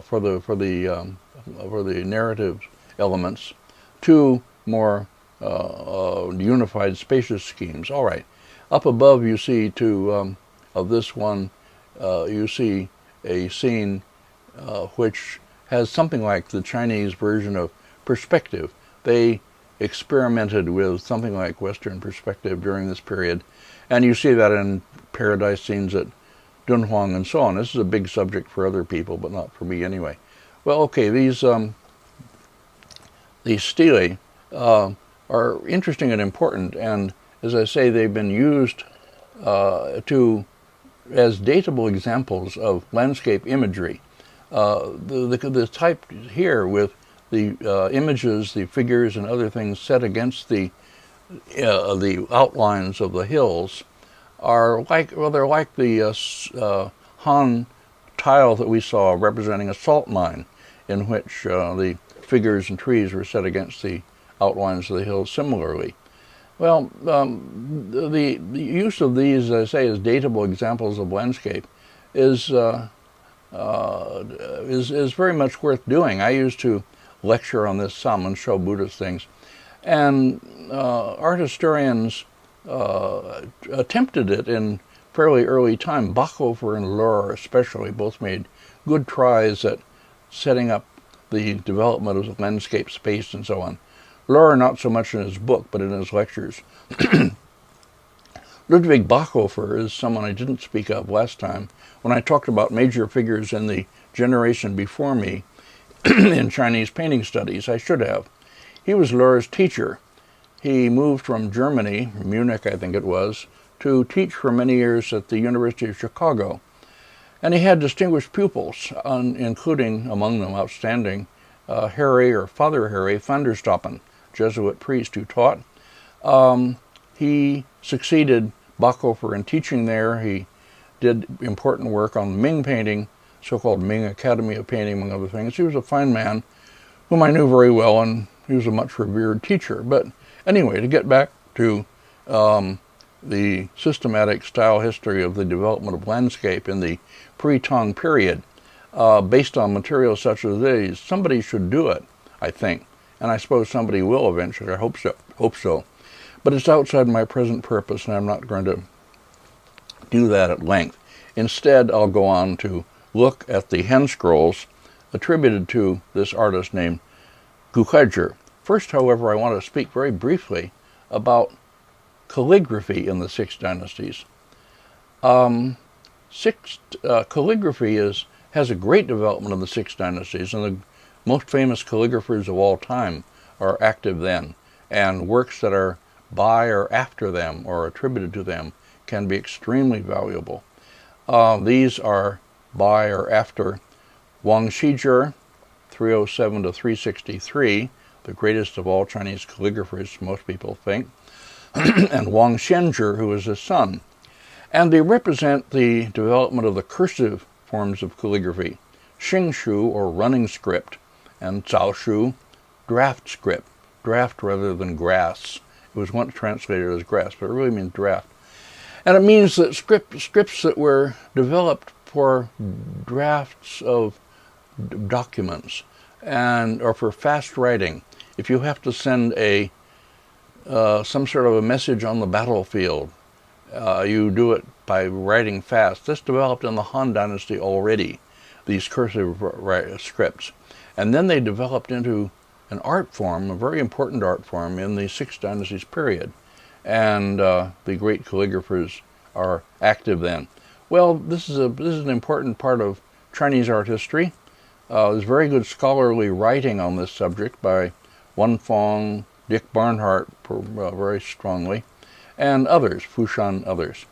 S1: for the narrative elements, to more unified spacious schemes. All right, up above you see of this one, you see a scene which has something like the Chinese version of perspective. They experimented with something like Western perspective during this period, and you see that in paradise scenes at Dunhuang and so on. This is a big subject for other people, but not for me anyway. Well, okay, these stelae are interesting and important, and as I say, they've been used as datable examples of landscape imagery. The type here with the images, the figures, and other things set against the outlines of the hills are like, well, they're like the Han tile that we saw representing a salt mine, in which the figures and trees were set against the outlines of the hills similarly. Well, the use of these, as I say, as datable examples of landscape is very much worth doing. I used to lecture on this some and show Buddhist things, and art historians attempted it in fairly early time. Bachofer and Luo especially both made good tries at setting up the development of landscape space and so on. Luo not so much in his book, but in his lectures. Ludwig Bachofer is someone I didn't speak of last time when I talked about major figures in the generation before me in Chinese painting studies. I should have. He was Luo's teacher. He moved from Germany, Munich I think it was, to teach for many years at the University of Chicago. And he had distinguished pupils, including, among them, outstanding, Harry, or Father Harry van der Stappen, Jesuit priest who taught. He succeeded Bachofer in teaching there. He did important work on Ming painting, so-called Ming Academy of Painting, among other things. He was a fine man whom I knew very well, and he was a much revered teacher. But anyway, to get back to the systematic style history of the development of landscape in the pre-Tang period, based on materials such as these, somebody should do it, I think. And I suppose somebody will eventually. I hope so. But it's outside my present purpose, and I'm not going to do that at length. Instead, I'll go on to look at the hen scrolls attributed to this artist named Kaizhi. First, however, I want to speak very briefly about calligraphy in the Six Dynasties. Calligraphy has a great development in the Six Dynasties, and the most famous calligraphers of all time are active then, and works that are by or after them or attributed to them can be extremely valuable. These are by or after Wang Shizhi, 307 to 363, the greatest of all Chinese calligraphers, most people think, and Wang Xianzhi, who is his son. And they represent the development of the cursive forms of calligraphy, Xingshu, or running script, and Zaoshu, draft script, draft rather than grass. It was once translated as grass, but it really means draft. And it means that scripts that were developed for drafts of documents or for fast writing. If you have to send some sort of a message on the battlefield you do it by writing fast. This developed in the Han Dynasty already, these cursive scripts. And then they developed into an art form, a very important art form in the Six Dynasties period. And the great calligraphers are active then. Well, this is an important part of Chinese art history. There's very good scholarly writing on this subject by Wen Fong, Dick Barnhart, very strongly, and others, Fushan, others.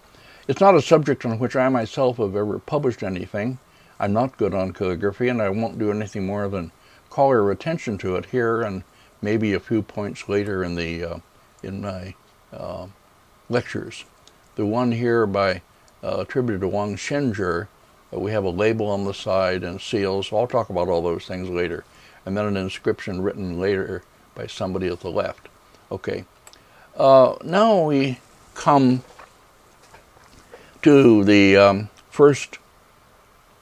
S1: It's not a subject on which I myself have ever published anything. I'm not good on calligraphy, and I won't do anything more than call your attention to it here and maybe a few points later in my lectures. The one here by attributed to Wang Shenzhi, we have a label on the side and seals. So I'll talk about all those things later. And then an inscription written later by somebody at the left. Okay. Now we come to the first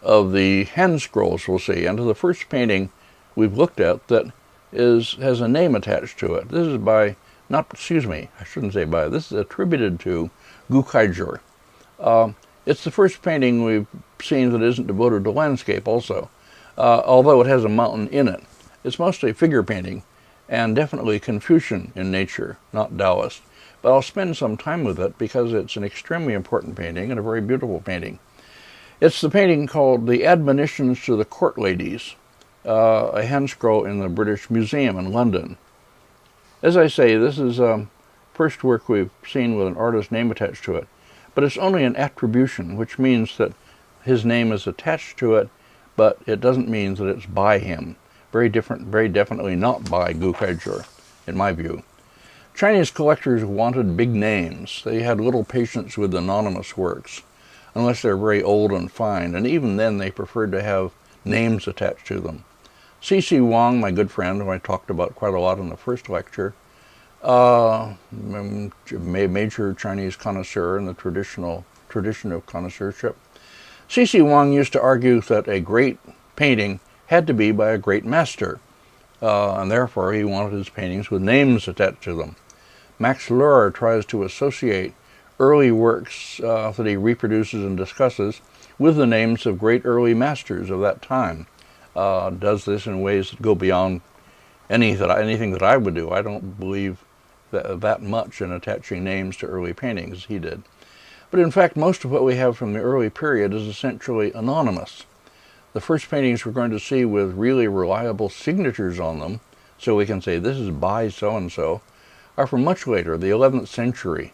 S1: of the hand scrolls, we'll see, and to the first painting we've looked at that has a name attached to it. This is by, this is attributed to Gu Kaizhi. It's the first painting we've seen that isn't devoted to landscape also, although it has a mountain in it. It's mostly figure painting, and definitely Confucian in nature, not Taoist. But I'll spend some time with it because it's an extremely important painting and a very beautiful painting. It's the painting called The Admonitions to the Court Ladies, a hand scroll in the British Museum in London. As I say, this is first work we've seen with an artist's name attached to it, but it's only an attribution, which means that his name is attached to it, but it doesn't mean that it's by him. Very definitely not by Gu Kaizhi, in my view. Chinese collectors wanted big names. They had little patience with anonymous works, unless they're very old and fine, and even then they preferred to have names attached to them. C.C. Wang, my good friend, who I talked about quite a lot in the first lecture, major Chinese connoisseur in the tradition of connoisseurship. C.C. Wang used to argue that a great painting had to be by a great master, and therefore he wanted his paintings with names attached to them. Max Lohr tries to associate early works that he reproduces and discusses with the names of great early masters of that time. Does this in ways that go beyond anything that I would do. I don't believe that much in attaching names to early paintings as he did. But in fact, most of what we have from the early period is essentially anonymous. The first paintings we're going to see with really reliable signatures on them, so we can say this is by so-and-so, are from much later, the 11th century,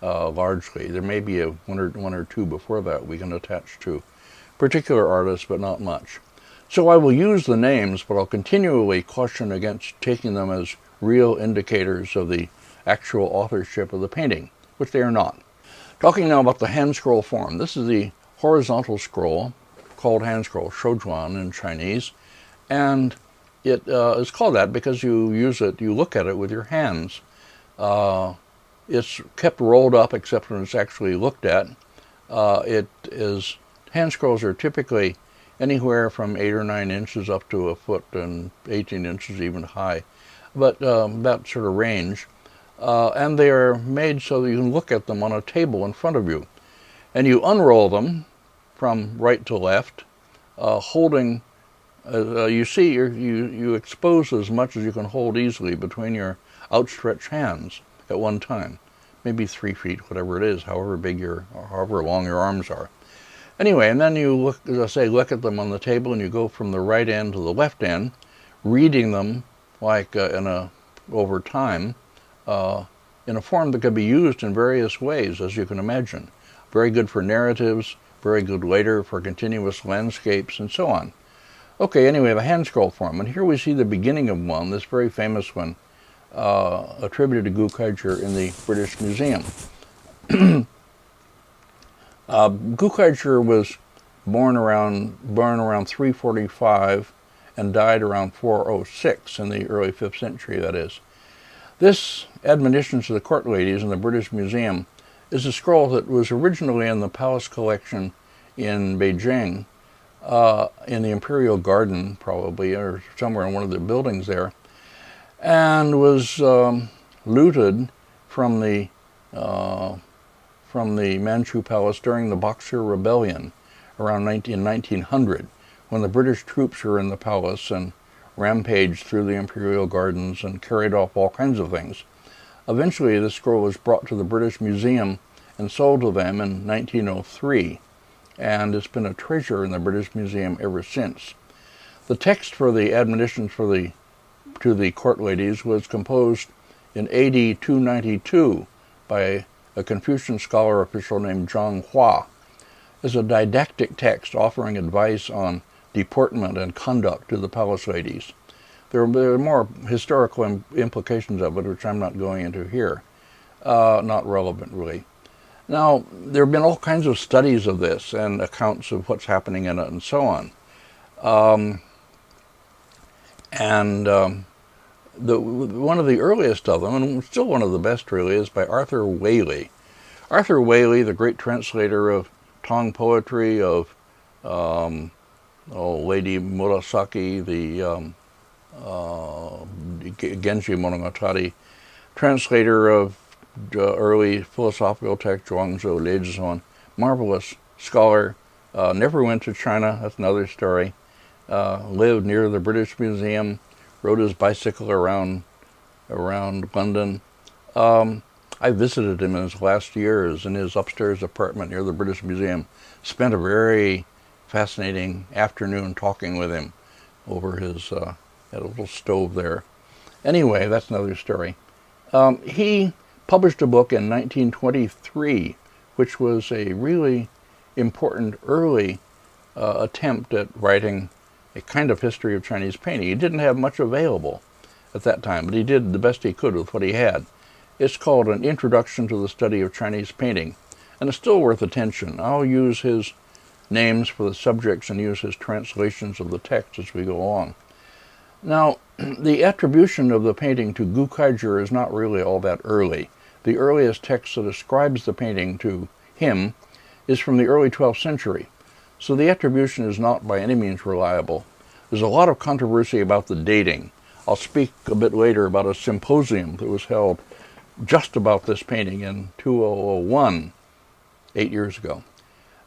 S1: largely. There may be one or two before that we can attach to particular artists, but not much. So I will use the names, but I'll continually caution against taking them as real indicators of the actual authorship of the painting, which they are not. Talking now about the hand scroll form. This is the horizontal scroll, called hand scroll, shoujuan in Chinese, and it is called that because you look at it with your hands. It's kept rolled up except when it's actually looked at. Hand scrolls are typically anywhere from 8 or 9 inches up to a foot and 18 inches even high, but that sort of range. And they are made so that you can look at them on a table in front of you. And you unroll them from right to left, holding, you expose as much as you can hold easily between your outstretched hands at one time. Maybe 3 feet, whatever it is, however long your arms are. Anyway, and then you look, as I say, look at them on the table, and you go from the right end to the left end, reading them like over time, in a form that could be used in various ways, as you can imagine. Very good for narratives, very good later for continuous landscapes, and so on. Okay, anyway, the hand scroll form, and here we see the beginning of one, this very famous one, attributed to Gu Kaizhi in the British Museum. Gu Kaizhi was born around 345 and died around 406 in the early 5th century, that is. This Admonitions to the Court Ladies in the British Museum is a scroll that was originally in the Palace Collection in Beijing, in the Imperial Garden probably, or somewhere in one of the buildings there, and was looted from the from the Manchu Palace during the Boxer Rebellion around 1900, when the British troops were in the palace and rampaged through the imperial gardens and carried off all kinds of things. Eventually, the scroll was brought to the British Museum and sold to them in 1903, and it's been a treasure in the British Museum ever since. The text for the Admonitions to the court ladies was composed in AD 292 by a Confucian scholar official named Zhang Hua. It's a didactic text offering advice on deportment and conduct to the palace ladies. There are more historical implications of it, which I'm not going into here. Not relevant, really. Now, there have been all kinds of studies of this and accounts of what's happening in it and so on. One of the earliest of them, and still one of the best really, is by Arthur Waley. Arthur Waley, the great translator of Tang poetry, of Lady Murasaki, the Genji Monogatari, translator of early philosophical text, Zhuangzi, Lei, so on. Marvelous scholar. Never went to China. That's another story. Lived near the British Museum. Rode his bicycle around London. I visited him in his last years in his upstairs apartment near the British Museum. Spent a very fascinating afternoon talking with him over his had a little stove there. Anyway, that's another story. He published a book in 1923, which was a really important early attempt at writing a kind of history of Chinese painting. He didn't have much available at that time, but he did the best he could with what he had. It's called An Introduction to the Study of Chinese Painting, and it's still worth attention. I'll use his names for the subjects and use his translations of the text as we go along. Now, the attribution of the painting to Gu Kaizhi is not really all that early. The earliest text that ascribes the painting to him is from the early 12th century. So the attribution is not by any means reliable. There's a lot of controversy about the dating. I'll speak a bit later about a symposium that was held just about this painting in 2001, 8 years ago.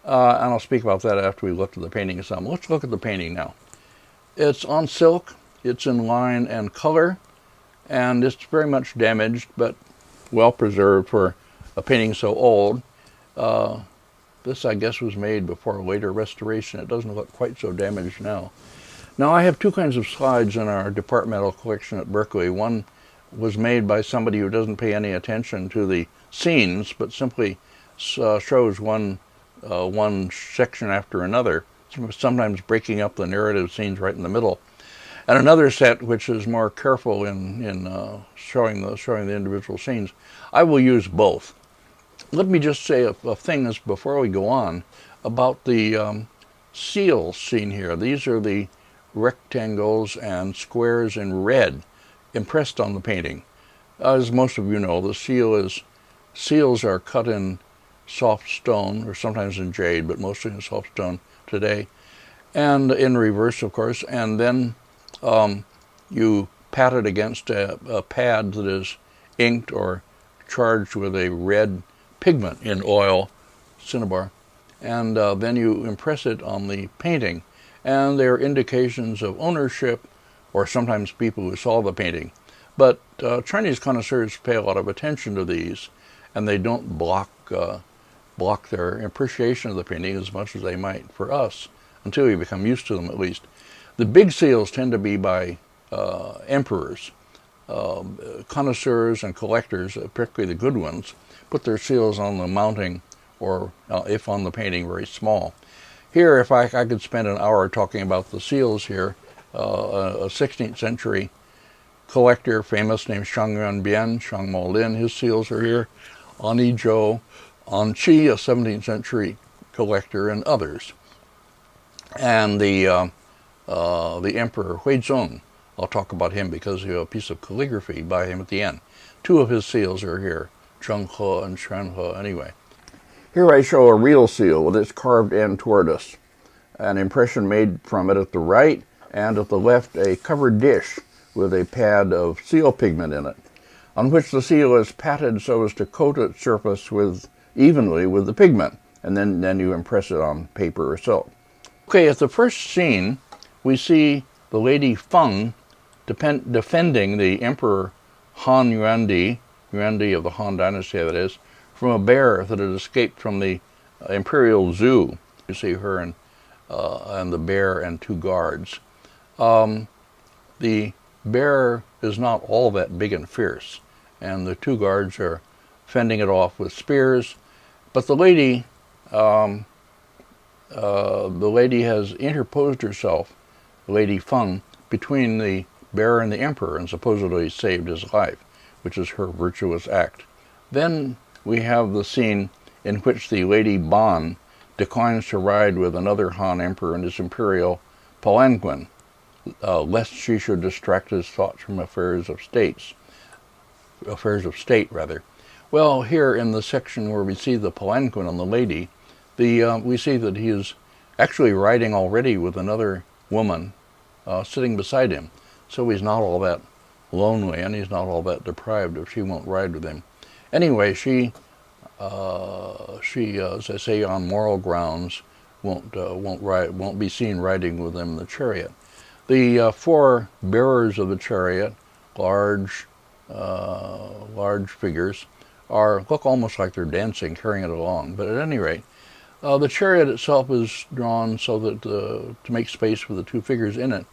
S1: And I'll speak about that after we look at the painting some. Let's look at the painting now. It's on silk, it's in line and color, and it's very much damaged, but well preserved for a painting so old. This, I guess, was made before a later restoration. It doesn't look quite so damaged now. Now, I have two kinds of slides in our departmental collection at Berkeley. One was made by somebody who doesn't pay any attention to the scenes, but simply shows one section after another, sometimes breaking up the narrative scenes right in the middle. And another set which is more careful in showing the individual scenes. I will use both. Let me just say a thing before we go on about the seals seen here. These are the rectangles and squares in red impressed on the painting. As most of you know, the seals are cut in soft stone, or sometimes in jade, but mostly in soft stone today, and in reverse, of course, and then you pat it against a pad that is inked or charged with a red pigment in oil, cinnabar, and then you impress it on the painting, and they are indications of ownership, or sometimes people who saw the painting. But Chinese connoisseurs pay a lot of attention to these, and they don't block their appreciation of the painting as much as they might for us, until you become used to them at least. The big seals tend to be by emperors. Connoisseurs and collectors, particularly the good ones, put their seals on the mounting, or if on the painting, very small. Here, if I could spend an hour talking about the seals here, a 16th century collector, famous, named Shang Yuanbian, Shang Maolin, his seals are here. Ani Zhou, An Qi, a 17th century collector, and others. And the emperor Huizong, I'll talk about him because you have a piece of calligraphy by him at the end. Two of his seals are here, Zheng He and Xuan He, anyway. Here I show a real seal with its carved end toward us. An impression made from it at the right, and at the left a covered dish with a pad of seal pigment in it, on which the seal is patted so as to coat its surface with evenly with the pigment, and then you impress it on paper or silk. Okay, at the first scene, we see the Lady Feng defending the Emperor Han Yuandi of the Han Dynasty, that is, from a bear that had escaped from the imperial zoo. You see her and the bear and 2 guards. The bear is not all that big and fierce, and the 2 guards are fending it off with spears. But the lady has interposed herself, Lady Feng, between the bear and the emperor, and supposedly saved his life, which is her virtuous act. Then we have the scene in which the Lady Ban declines to ride with another Han emperor in his imperial palanquin, lest she should distract his thoughts from affairs of state. Well, here in the section where we see the palanquin on the lady, we see that he is actually riding already with another woman sitting beside him. So he's not all that lonely, and he's not all that deprived if she won't ride with him. Anyway, she, as I say, on moral grounds, won't be seen riding with him in the chariot. The 4 bearers of the chariot, large figures, look almost like they're dancing, carrying it along. But at any rate, the chariot itself is drawn so that to make space for the 2 figures in it.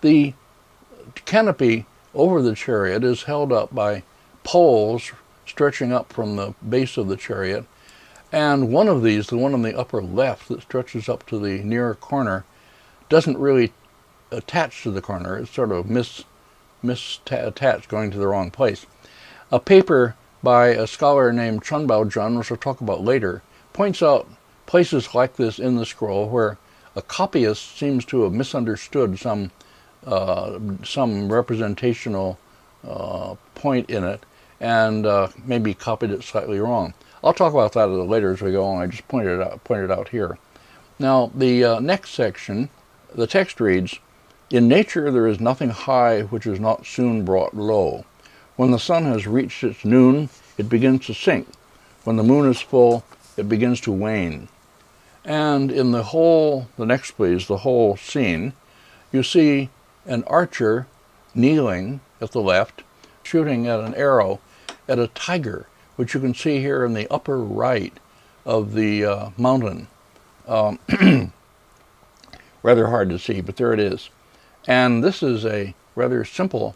S1: The canopy over the chariot is held up by poles stretching up from the base of the chariot, and one of these, the one on the upper left that stretches up to the near corner, doesn't really attach to the corner. It's sort of misattached, going to the wrong place. A paper by a scholar named Chunbao Jun, which I'll talk about later, points out places like this in the scroll where a copyist seems to have misunderstood some representational point in it, and maybe copied it slightly wrong. I'll talk about that a little later as we go on. I just pointed it out here. Now, the next section, the text reads, "In nature there is nothing high which is not soon brought low. When the sun has reached its noon, it begins to sink. When the moon is full, it begins to wane." And in the next please, the whole scene, you see an archer kneeling at the left, shooting at an arrow at a tiger, which you can see here in the upper right of the mountain. Rather hard to see, but there it is. And this is a rather simple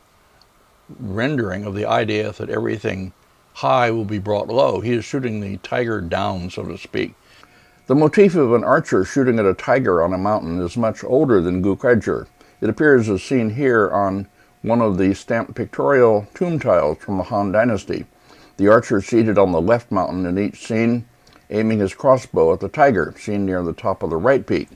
S1: rendering of the idea that everything high will be brought low. He is shooting the tiger down, so to speak. The motif of an archer shooting at a tiger on a mountain is much older than Gukager. It appears as seen here on one of the stamped pictorial tomb tiles from the Han Dynasty. The archer seated on the left mountain in each scene, aiming his crossbow at the tiger, seen near the top of the right peak.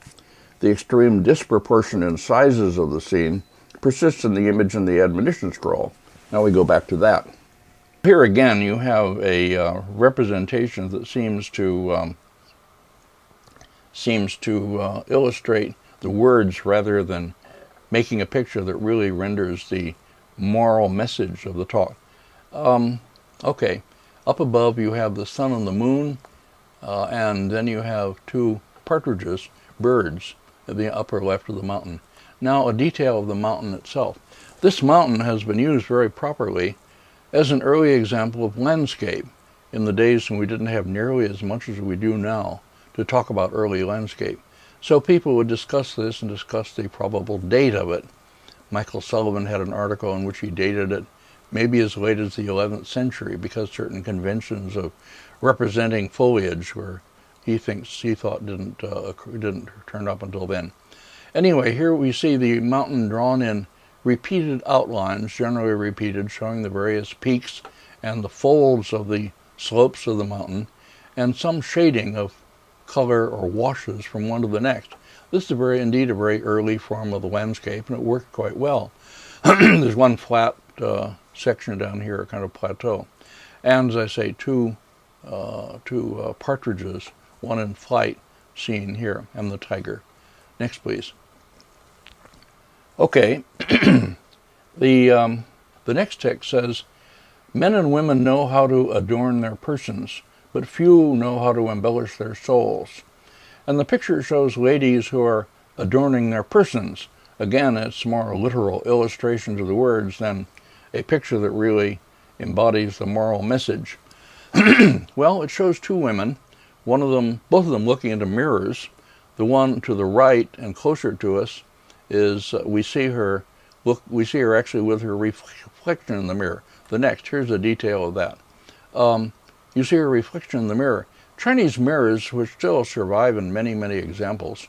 S1: The extreme disproportion in sizes of the scene persists in the image in the Admonitions scroll. Now we go back to that. Here again you have a representation that seems to illustrate the words rather than making a picture that really renders the moral message of the talk. Okay, up above you have the sun and the moon, and then you have 2 partridges, birds, at the upper left of the mountain. Now a detail of the mountain itself. This mountain has been used very properly as an early example of landscape in the days when we didn't have nearly as much as we do now to talk about early landscape. So people would discuss this and discuss the probable date of it. Michael Sullivan had an article in which he dated it maybe as late as the 11th century because certain conventions of representing foliage where he thought didn't turn up until then. Anyway, here we see the mountain drawn in repeated outlines, generally repeated, showing the various peaks and the folds of the slopes of the mountain, and some shading of color or washes from one to the next. This is indeed a very early form of the landscape, and it worked quite well. There's one flat section down here, a kind of plateau, and as I say, two partridges, one in flight, seen here, and the tiger. Next, please. Okay, the next text says, "Men and women know how to adorn their persons, but few know how to embellish their souls. And the picture shows ladies who are adorning their persons. Again, it's more literal illustrations of the words than a picture that really embodies the moral message. Well, it shows two women, both of them looking into mirrors. The one to the right and closer to us is we see her actually with her reflection in the mirror. The next, here's a detail of that. You see her reflection in the mirror. Chinese mirrors, which still survive in many, many examples,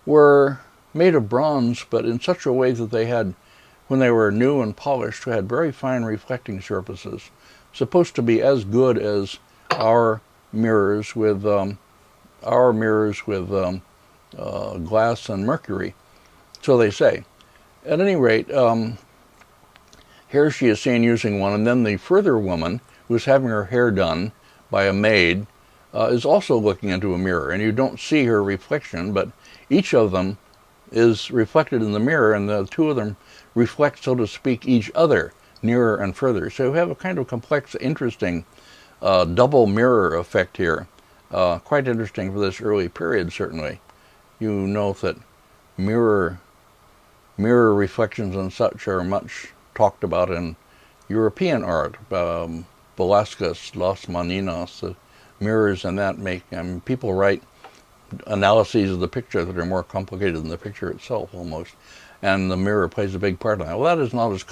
S1: were made of bronze, but in such a way that they had, when they were new and polished, had very fine reflecting surfaces, supposed to be as good as our mirrors with glass and mercury. So they say. At any rate, here she is seen using one, and then the further woman, who's having her hair done by a maid, is also looking into a mirror, and you don't see her reflection, but each of them is reflected in the mirror, and the two of them reflect, so to speak, each other nearer and further. So you have a kind of complex, interesting double mirror effect here. Quite interesting for this early period, certainly. You know that mirror reflections and such are much talked about in European art. Velázquez, Las Maninas, the mirrors and that make, people write analyses of the picture that are more complicated than the picture itself almost, and the mirror plays a big part in that. Well, that is not as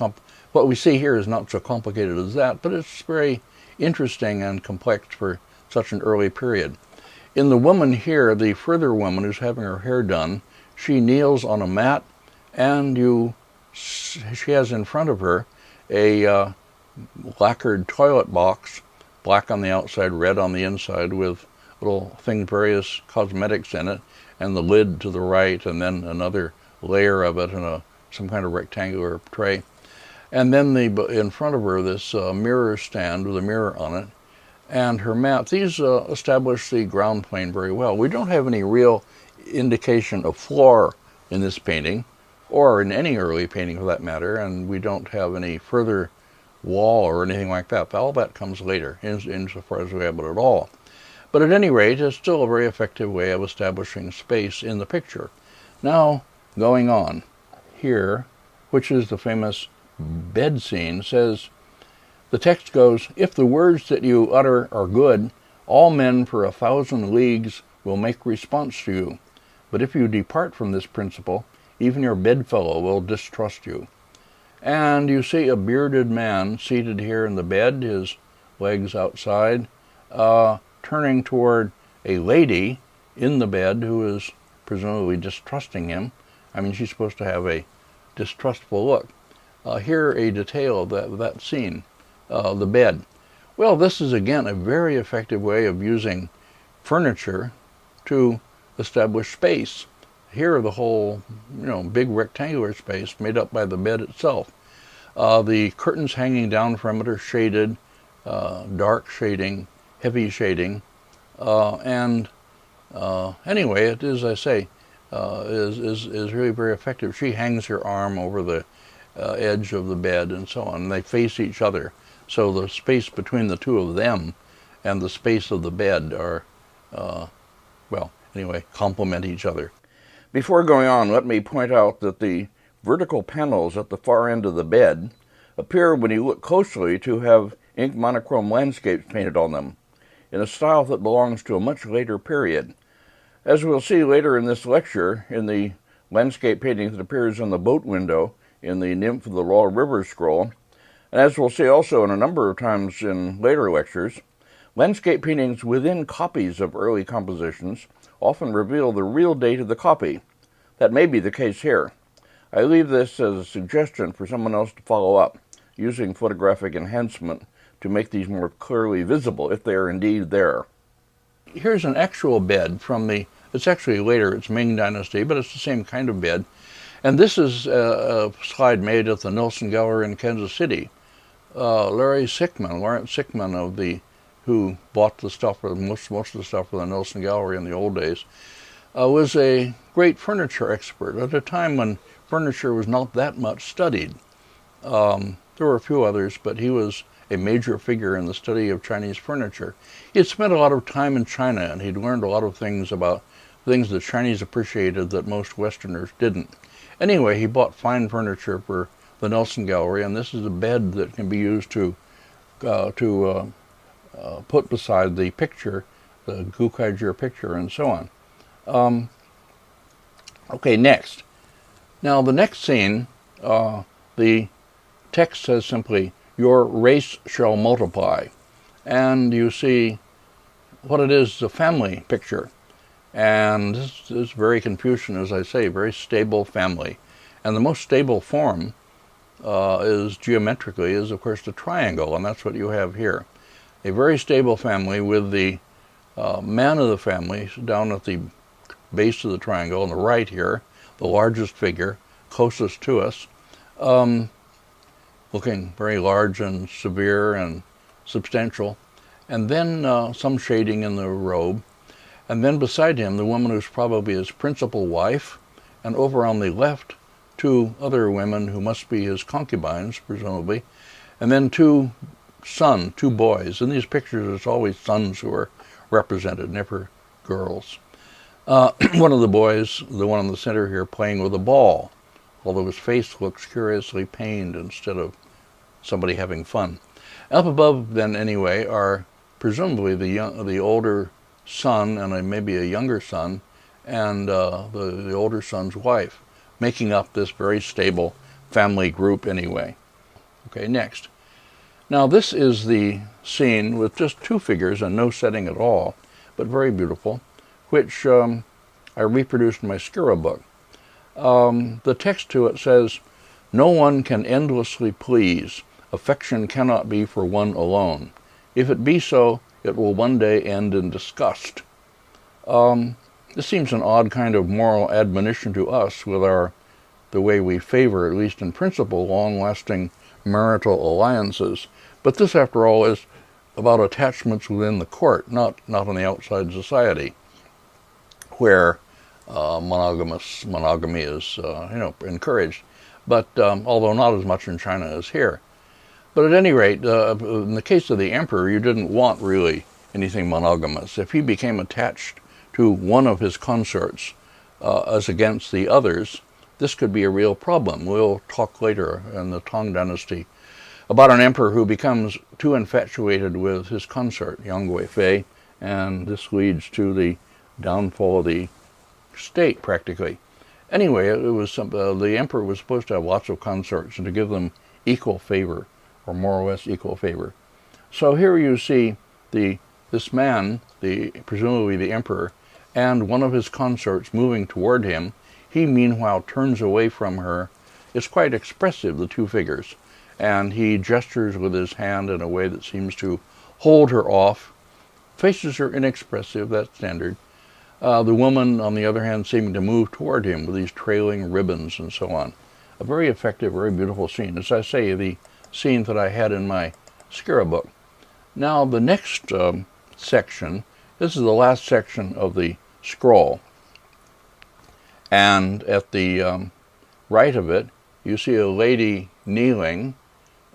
S1: what we see here is not so complicated as that, but it's very interesting and complex for such an early period. In the woman here, the further woman who's having her hair done, she kneels on a mat, and she has in front of her a lacquered toilet box, black on the outside, red on the inside, with little things, various cosmetics in it, and the lid to the right, and then another layer of it in some kind of rectangular tray. And then in front of her, this mirror stand with a mirror on it, and her mat. These establish the ground plane very well. We don't have any real indication of floor in this painting, or in any early painting for that matter, and we don't have any further wall or anything like that. All that comes later, insofar as we have it at all. But at any rate, it's still a very effective way of establishing space in the picture. Now, going on, here, which is the famous bed scene, says, the text goes, if the words that you utter are good, all men for 1,000 leagues will make response to you. But if you depart from this principle, even your bedfellow will distrust you. And you see a bearded man seated here in the bed, his legs outside, turning toward a lady in the bed who is presumably distrusting him. I mean, she's supposed to have a distrustful look. Here a detail of that scene, the bed. Well, this is again a very effective way of using furniture to establish space. Here the whole, big rectangular space made up by the bed itself. The curtains hanging down from it are shaded, dark shading, heavy shading, and anyway, it is, I say, is really very effective. She hangs her arm over the edge of the bed and so on, and they face each other. So the space between the two of them and the space of the bed are, complement each other. Before going on, let me point out that the vertical panels at the far end of the bed appear, when you look closely, to have ink monochrome landscapes painted on them, in a style that belongs to a much later period. As we'll see later in this lecture, in the landscape painting that appears on the boat window in the Nymph of the Luo River scroll, and as we'll see also in a number of times in later lectures, landscape paintings within copies of early compositions often reveal the real date of the copy. That may be the case here. I leave this as a suggestion for someone else to follow up, using photographic enhancement to make these more clearly visible, if they are indeed there. Here's an actual bed from it's actually later, it's Ming Dynasty, but it's the same kind of bed. And this is a slide made at the Nelson Gallery in Kansas City. Lawrence Sickman, who bought the stuff, or most of the stuff for the Nelson Gallery in the old days, was a great furniture expert at a time when furniture was not that much studied. There were a few others, but he was a major figure in the study of Chinese furniture. He had spent a lot of time in China, and he'd learned a lot of things about things the Chinese appreciated that most Westerners didn't. Anyway, he bought fine furniture for the Nelson Gallery, and this is a bed that can be used to put beside the picture, the Gukaijia picture, and so on. Okay, next. Now, the next scene, the text says simply, "Your race shall multiply." And you see what it is a family picture. And this is very Confucian, as I say, very stable family. And the most stable form is geometrically, is of course the triangle, and that's what you have here. A very stable family with the man of the family down at the base of the triangle on the right here, the largest figure, closest to us, looking very large and severe and substantial, and then some shading in the robe, and then beside him the woman who's probably his principal wife, and over on the left 2 other women who must be his concubines, presumably, and then 2 boys. In these pictures it's always sons who are represented, never girls. One of the boys, the one in the center here, playing with a ball, although his face looks curiously pained instead of somebody having fun. Up above, then, anyway, are presumably the older son and maybe a younger son, and the older son's wife, making up this very stable family group anyway. Okay, next. Now, this is the scene with just 2 figures and no setting at all, but very beautiful, which I reproduced in my Skira book. The text to it says, "No one can endlessly please. Affection cannot be for one alone. If it be so, it will one day end in disgust." This seems an odd kind of moral admonition to us with the way we favor, at least in principle, long-lasting marital alliances. But this, after all, is about attachments within the court, not on the outside society, where monogamy is encouraged, but although not as much in China as here. But at any rate, in the case of the emperor, you didn't want really anything monogamous. If he became attached to one of his consorts as against the others, this could be a real problem. We'll talk later in the Tang Dynasty about an emperor who becomes too infatuated with his consort, Yang Guifei, and this leads to the downfall of the state, practically. Anyway, it was the emperor was supposed to have lots of consorts and to give them equal favor, or more or less equal favor. So here you see this man, presumably the emperor, and one of his consorts moving toward him. He meanwhile turns away from her. It's quite expressive, the 2 figures, and he gestures with his hand in a way that seems to hold her off. Faces are inexpressive, that's standard. The woman, on the other hand, seeming to move toward him with these trailing ribbons and so on. A very effective, very beautiful scene. As I say, the scene that I had in my Skira book. Now, the next section, this is the last section of the scroll. And at the right of it, you see a lady kneeling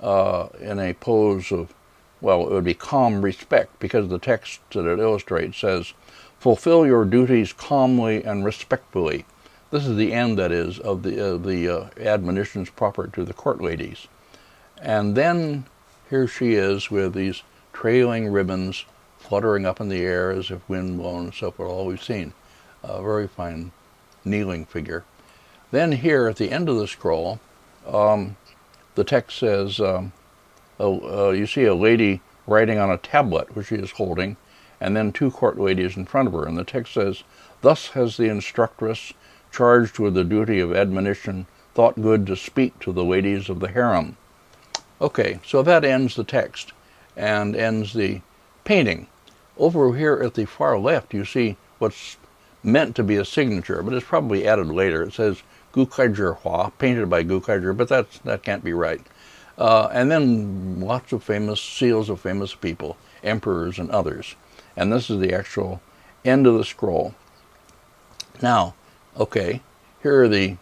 S1: in a pose of, well, it would be calm respect, because the text that it illustrates says, "Fulfill your duties calmly and respectfully." This is the end, that is, of the admonitions proper to the court ladies. And then here she is with these trailing ribbons fluttering up in the air as if wind blown and so forth, all we've seen. A very fine kneeling figure. Then here at the end of the scroll, the text says, you see a lady writing on a tablet, which she is holding, and then 2 court ladies in front of her. And the text says, "Thus has the instructress, charged with the duty of admonition, thought good to speak to the ladies of the harem." Okay, so that ends the text and ends the painting. Over here at the far left, you see what's meant to be a signature, but it's probably added later. It says Gukaijia Hua, painted by Gukaijia, but that can't be right. And then lots of famous seals of famous people, emperors and others. And this is the actual end of the scroll. Now, okay, here are the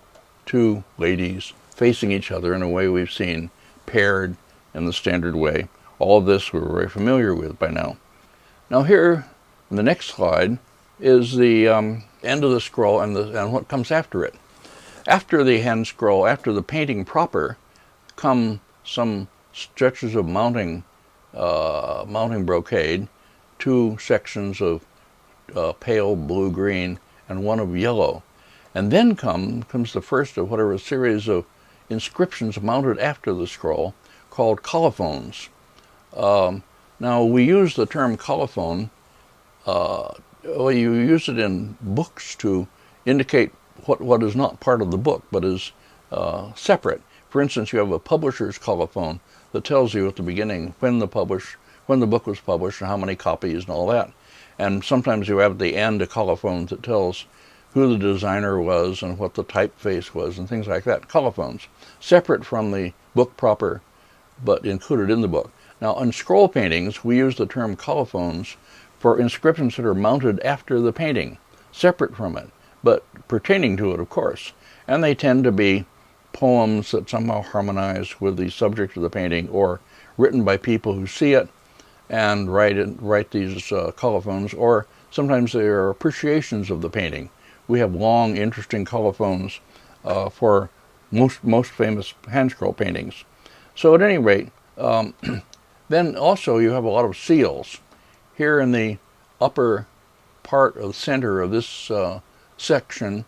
S1: 2 ladies facing each other in a way we've seen, paired in the standard way, All of this we're very familiar with by now. Now here, in the next slide, is the end of the scroll and what comes after it. After the hand scroll, after the painting proper, come some stretches of mounting brocade, 2 sections of pale blue-green and 1 of yellow. And then comes the first of whatever series of inscriptions mounted after the scroll called colophons. Now we use the term colophon, well, you use it in books to indicate what is not part of the book but is separate. For instance, you have a publisher's colophon that tells you at the beginning when the book was published and how many copies and all that. And sometimes you have at the end a colophon that tells who the designer was and what the typeface was and things like that. Colophons, separate from the book proper, but included in the book. Now, on scroll paintings, we use the term colophons for inscriptions that are mounted after the painting, separate from it, but pertaining to it, of course. And they tend to be poems that somehow harmonize with the subject of the painting, or written by people who see it and write these colophons, or sometimes they are appreciations of the painting. We have long, interesting colophons for most famous hand scroll paintings. So at any rate, then also you have a lot of seals. Here in the upper part of the center of this section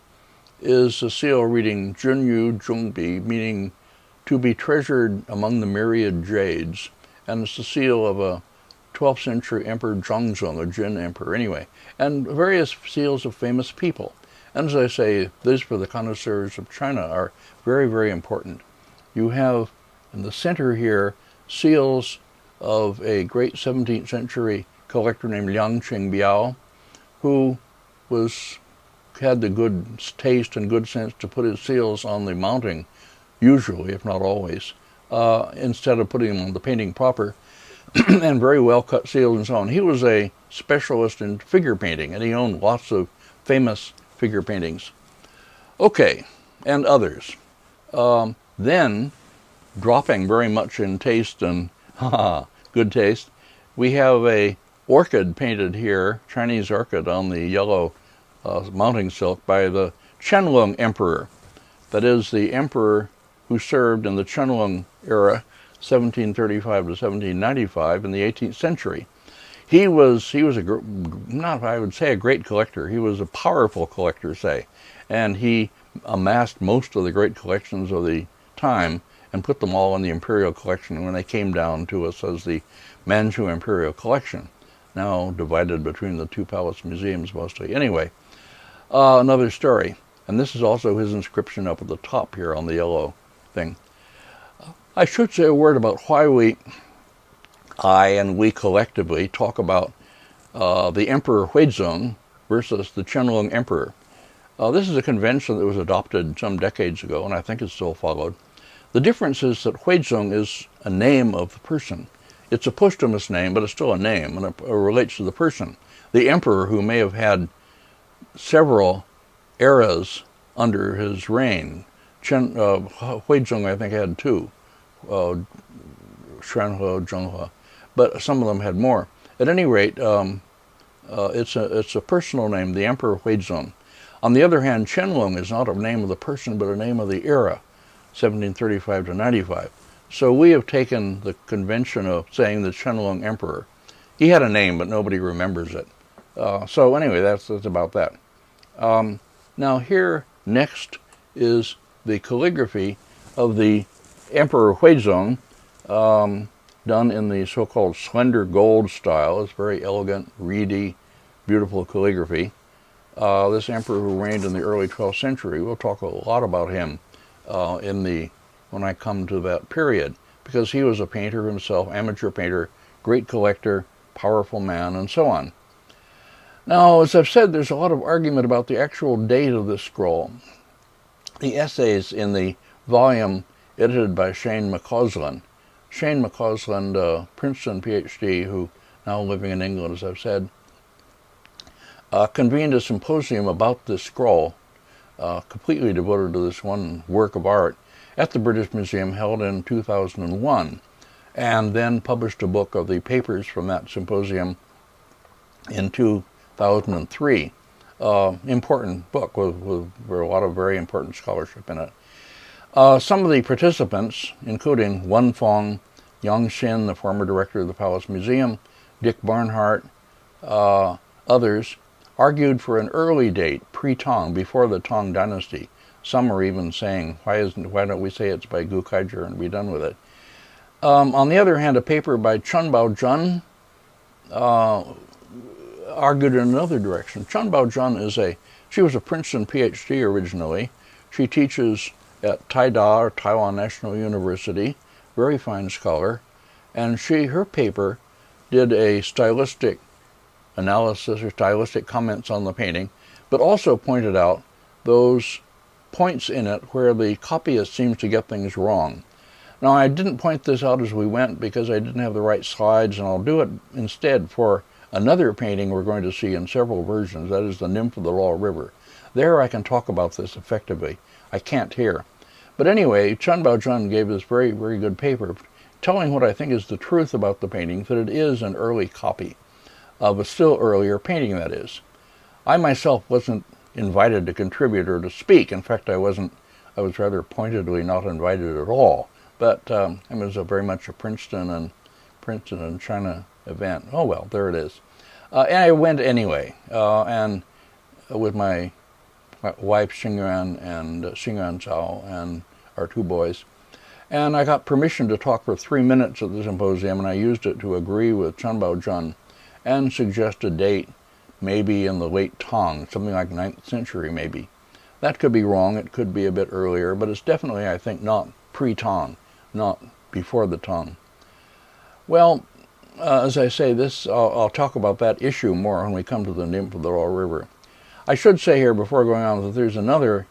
S1: is a seal reading Junyu Zhongbi, meaning to be treasured among the myriad jades. And it's the seal of a 12th century Emperor Zhongzong, a Jin emperor anyway, and various seals of famous people. And as I say, these for the connoisseurs of China are very, very important. You have in the center here seals of a great 17th century collector named Liang Qingbiao, who had the good taste and good sense to put his seals on the mounting, usually, if not always, instead of putting them on the painting proper, and very well cut seals and so on. He was a specialist in figure painting, and he owned lots of famous figure paintings. Okay, and others. Then, dropping very much in taste and good taste, we have a orchid painted here, Chinese orchid on the yellow mounting silk by the Qianlong Emperor. That is the emperor who served in the Qianlong era, 1735 to 1795 in the 18th century. He was not, I would say, a great collector. He was a powerful collector, say, and he amassed most of the great collections of the time and put them all in the imperial collection when they came down to us as the Manchu Imperial Collection, now divided between the 2 palace museums mostly. Anyway, another story, and this is also his inscription up at the top here on the yellow thing. I should say a word about why I and we collectively talk about the Emperor Huizong versus the Qianlong Emperor. This is a convention that was adopted some decades ago, and I think it's still followed. The difference is that Huizong is a name of the person. It's a posthumous name, but it's still a name, and it relates to the person. The emperor, who may have had several eras under his reign. Huizong, I think, had 2. Xuanhe, Zhenhe, but some of them had more. At any rate, it's a personal name, the Emperor Huizong. On the other hand, Qianlong is not a name of the person, but a name of the era, 1735 to 95. So we have taken the convention of saying the Qianlong Emperor. He had a name, but nobody remembers it. So anyway, that's about that. Now here, next, is the calligraphy of the Emperor Huizong, done in the so-called slender gold style. It's very elegant, reedy, beautiful calligraphy. This emperor who reigned in the early 12th century, we'll talk a lot about him when I come to that period, because he was a painter himself, amateur painter, great collector, powerful man, and so on. Now, as I've said, there's a lot of argument about the actual date of this scroll. The essays in the volume edited by Shane McCausland. Shane McCausland, Princeton PhD, who now living in England, as I've said, convened a symposium about this scroll, completely devoted to this one work of art, at the British Museum, held in 2001. and then published a book of the papers from that symposium in 2003. Important book with a lot of very important scholarship in it. Some of the participants, including Wen Fong, Yang Xin, the former director of the Palace Museum, Dick Barnhart, others, argued for an early date, pre-Tang, before the Tang dynasty. Some are even saying, why don't we say it's by Gu Kaizhi and be done with it? On the other hand, a paper by Chun Bao-jun argued in another direction. Chun Bao-jun she was a Princeton PhD originally. She teaches at Taida, or Taiwan National University, very fine scholar, and her paper did a stylistic analysis or stylistic comments on the painting, but also pointed out those points in it where the copyist seems to get things wrong. Now, I didn't point this out as we went because I didn't have the right slides, and I'll do it instead for another painting we're going to see in several versions. That is the Nymph of the Luo River. There I can talk about this effectively. I can't here. But anyway, Chun Bao-jun gave this very, very good paper telling what I think is the truth about the painting, that it is an early copy of a still earlier painting, that is. I myself wasn't invited to contribute or to speak. In fact, I was rather pointedly not invited at all. But it was very much a Princeton and China event. Oh well, there it is. And I went anyway, and with my wife Xingyuan and Xingyuan Cao and our two boys. And I got permission to talk for 3 minutes at the symposium, and I used it to agree with Chun Bao-jun and suggest a date maybe in the late Tang, something like 9th century maybe. That could be wrong, it could be a bit earlier, but it's definitely, I think, not pre-Tang, not before the Tang. Well, as I say, I'll talk about that issue more when we come to the Nymph of the Luo River. I should say here before going on that there's another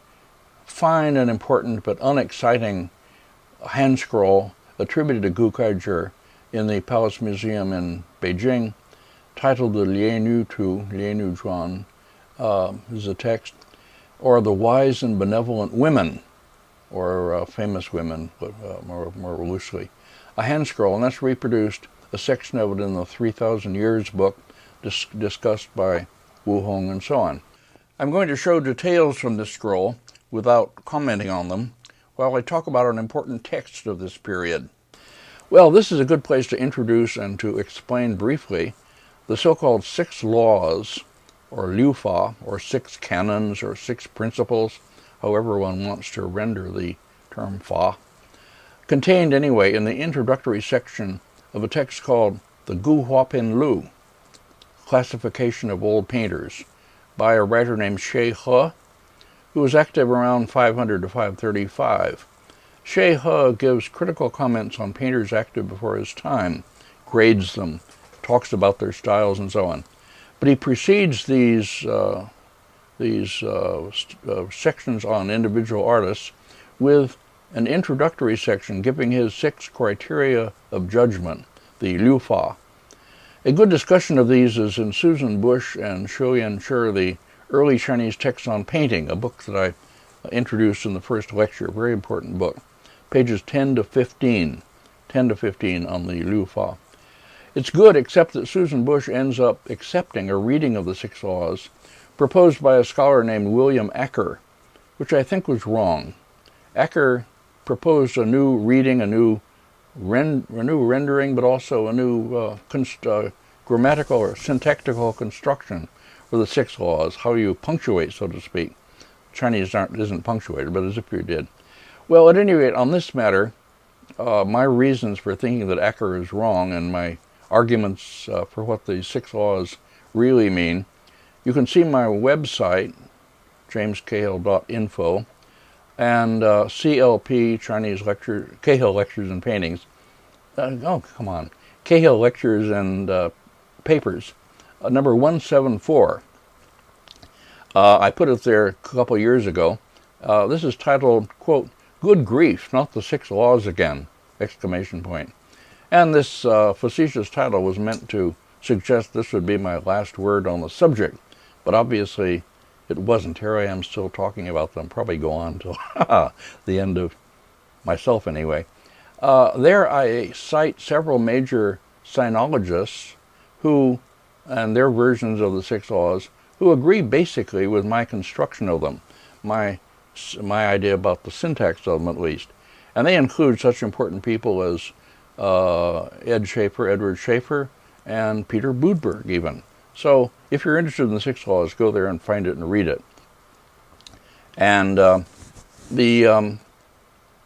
S1: fine and important but unexciting hand scroll attributed to Gu Kaizhi in the Palace Museum in Beijing, titled the Lienu Zhuan, is the text, or the Wise and Benevolent Women, or famous women, more loosely. A hand scroll, and that's reproduced, a section of it in the 3,000 Years book discussed by Wu Hong and so on. I'm going to show details from this scroll without commenting on them while I talk about an important text of this period. Well, this is a good place to introduce and to explain briefly the so-called 6 laws, or liu fa, or 6 canons, or 6 principles, however one wants to render the term fa, contained anyway in the introductory section of a text called the Gu Huapin Lu, Classification of Old Painters, by a writer named Xie He, who was active around 500 to 535. Xie He gives critical comments on painters active before his time, grades them, talks about their styles and so on. But he precedes these sections on individual artists with an introductory section giving his 6 criteria of judgment, the liu fa. A good discussion of these is in Susan Bush and Shouyan Shi, the Early Chinese Texts on Painting, a book that I introduced in the first lecture, a very important book, pages 10 to 15 on the liu fa. It's good, except that Susan Bush ends up accepting a reading of the 6 laws proposed by a scholar named William Acker, which I think was wrong. Acker proposed a new reading, a new rendering, but also a new grammatical or syntactical construction for the 6 laws, how you punctuate, so to speak. Chinese isn't punctuated, but as if you did. Well, at any rate, on this matter, my reasons for thinking that Acker is wrong and my arguments for what the 6 laws really mean, you can see my website, jamescahill.info, and CLP, Chinese Lecture, Cahill Lectures and Paintings. Cahill Lectures and Papers, number 174. I put it there a couple years ago. This is titled, quote, "Good Grief, Not the 6 Laws Again!" exclamation point. And this facetious title was meant to suggest this would be my last word on the subject, but obviously it wasn't. Here I am still talking about them, probably go on till the end of myself anyway. There I cite several major sinologists who, and their versions of the six laws, who agree basically with my construction of them, my idea about the syntax of them at least. And they include such important people as Edward Schaeffer, and Peter Budberg even. So if you're interested in the six laws, go there and find it and read it. And the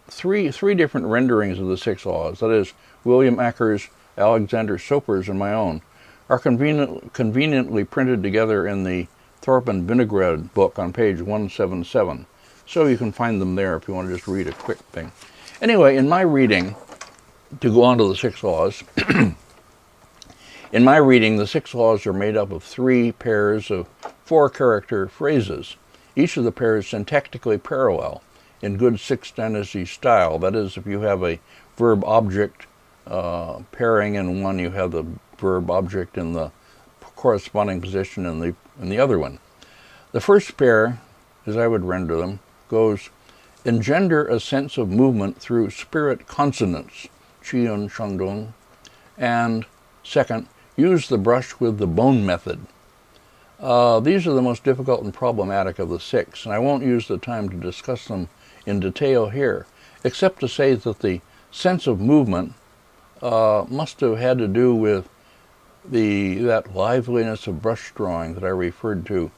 S1: three different renderings of the six laws, that is, William Acker's, Alexander Soper's, and my own, are conveniently printed together in the Thorpe and Vinograd book on page 177. So you can find them there if you want to just read a quick thing. Anyway, in my reading, to go on to the six laws, in my reading, the six laws are made up of 3 pairs of 4-character phrases, each of the pairs syntactically parallel in good Six Dynasties style. That is, if you have a verb-object pairing in one, you have the verb-object in the corresponding position in the other one. The first pair, as I would render them, goes, engender a sense of movement through spirit consonants, Qiyun Shandong, and second, use the brush with the bone method. These are the most difficult and problematic of the 6, and I won't use the time to discuss them in detail here, except to say that the sense of movement must have had to do with that liveliness of brush drawing that I referred to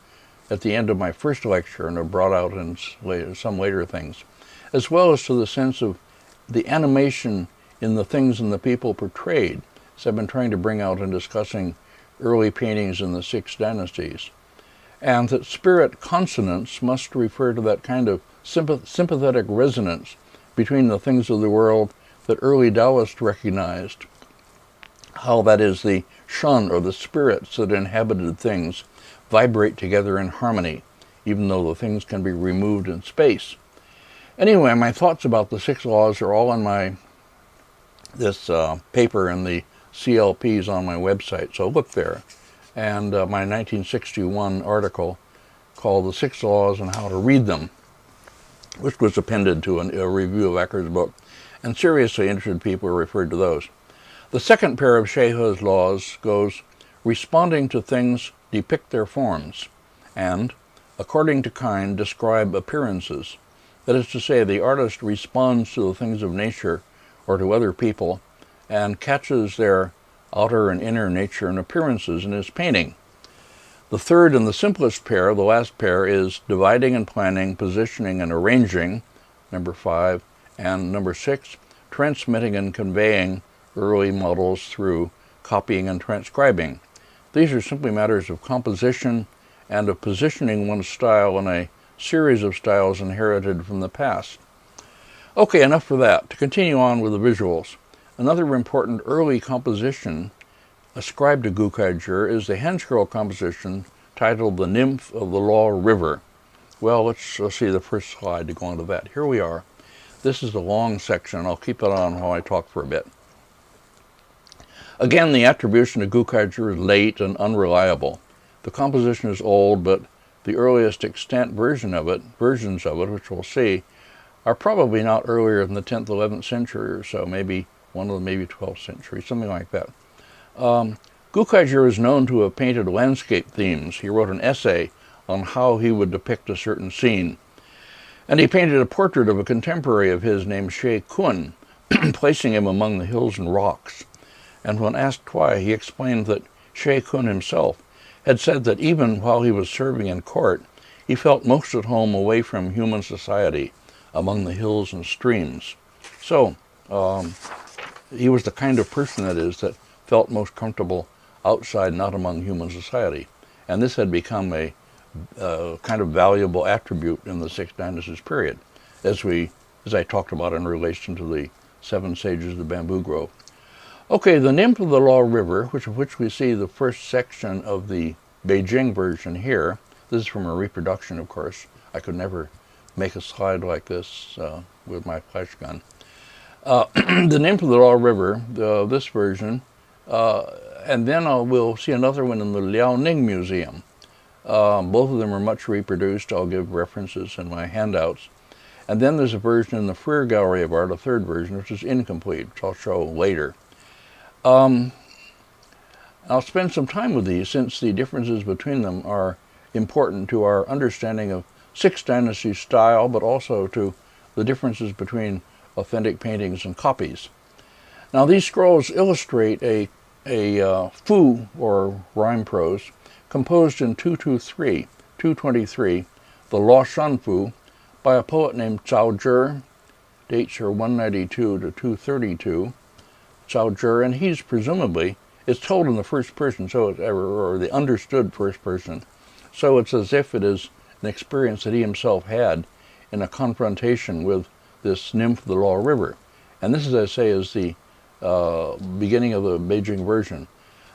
S1: at the end of my first lecture and have brought out in some later things, as well as to the sense of the animation in the things and the people portrayed, as I've been trying to bring out in discussing early paintings in the Six Dynasties. And that spirit consonance must refer to that kind of sympathetic resonance between the things of the world that early Taoists recognized, how that is the shun, or the spirits that inhabited things, vibrate together in harmony, even though the things can be removed in space. Anyway, my thoughts about the 6 laws are all in this paper in the CLPs on my website, so look there. And my 1961 article called The 6 Laws and How to Read Them, which was appended to a review of Ecker's book, and seriously interested people referred to those. The second pair of Shehe's laws goes, responding to things depict their forms, and, according to kind, describe appearances. That is to say, the artist responds to the things of nature or to other people and catches their outer and inner nature and appearances in his painting. The third and the simplest pair, the last pair, is dividing and planning, positioning and arranging, number 5, and number 6, transmitting and conveying early models through copying and transcribing. These are simply matters of composition and of positioning one's style in a series of styles inherited from the past. Okay, enough for that. To continue on with the visuals, another important early composition ascribed to Kaizhi is the henschroll composition titled The Nymph of the Luo River. Well, let's see the first slide to go into that. Here we are. This is the long section. I'll keep it on while I talk for a bit. Again, the attribution to Kaizhi is late and unreliable. The composition is old, but the earliest extant versions of it, which we'll see, are probably not earlier than the 10th, 11th century or so, maybe 12th century, something like that. Kaizhi is known to have painted landscape themes. He wrote an essay on how he would depict a certain scene. And he painted a portrait of a contemporary of his named She Kun, placing him among the hills and rocks. And when asked why, he explained that She Kun himself had said that even while he was serving in court, he felt most at home away from human society, among the hills and streams. So, he was the kind of person, that is, that felt most comfortable outside, not among human society. And this had become a kind of valuable attribute in the Six Dynasties period, as I talked about in relation to the 7 sages of the bamboo grove. Okay, the Nymph of the Luo River, which we see the first section of the Beijing version here. This is from a reproduction, of course. I could never make a slide like this with my flash gun. The Nymph of the Luo River, this version, and then we'll see another one in the Liaoning Museum. Both of them are much reproduced. I'll give references in my handouts. And then there's a version in the Freer Gallery of Art, a third version, which is incomplete, which I'll show later. I'll spend some time with these since the differences between them are important to our understanding of Six Dynasties style, but also to the differences between authentic paintings and copies. Now these scrolls illustrate a fu, or rhyme prose, composed in 223, the Luo Shan Fu, by a poet named Zhao Zhi. Dates are 192 to 232. Zhao Zhi, and he's presumably, it's told in the first person, so it's, or the understood first person, so it's as if it is an experience that he himself had in a confrontation with this nymph of the Luo River. And this, as I say, is the beginning of the Beijing version.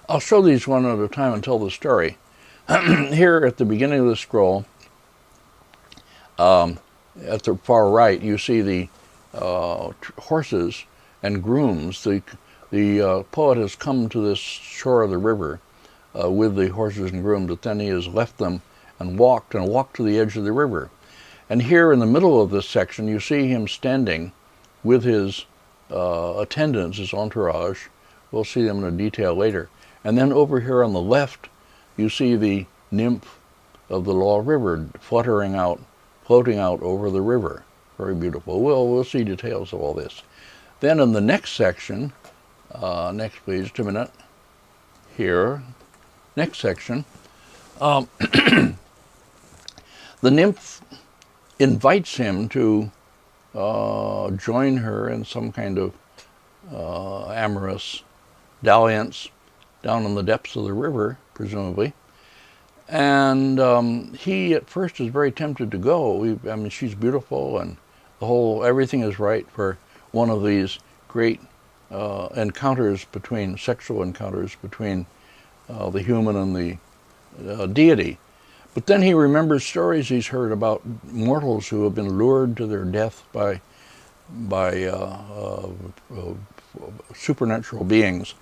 S1: I'll show these one at a time and tell the story. Here at the beginning of the scroll, at the far right, you see the horses and grooms. The poet has come to this shore of the river with the horses and grooms, but then he has left them and walked to the edge of the river. And here in the middle of this section, you see him standing with his attendants, his entourage. We'll see them in detail later. And then over here on the left, you see the nymph of the Luo River floating out over the river. Very beautiful. We'll see details of all this. Then in the next section, next please, just a minute, here, next section, the nymph invites him to join her in some kind of amorous dalliance down in the depths of the river, presumably. And he at first is very tempted to go. I mean, she's beautiful, and everything is right for one of these great sexual encounters between the human and the deity. But then he remembers stories he's heard about mortals who have been lured to their death by supernatural beings,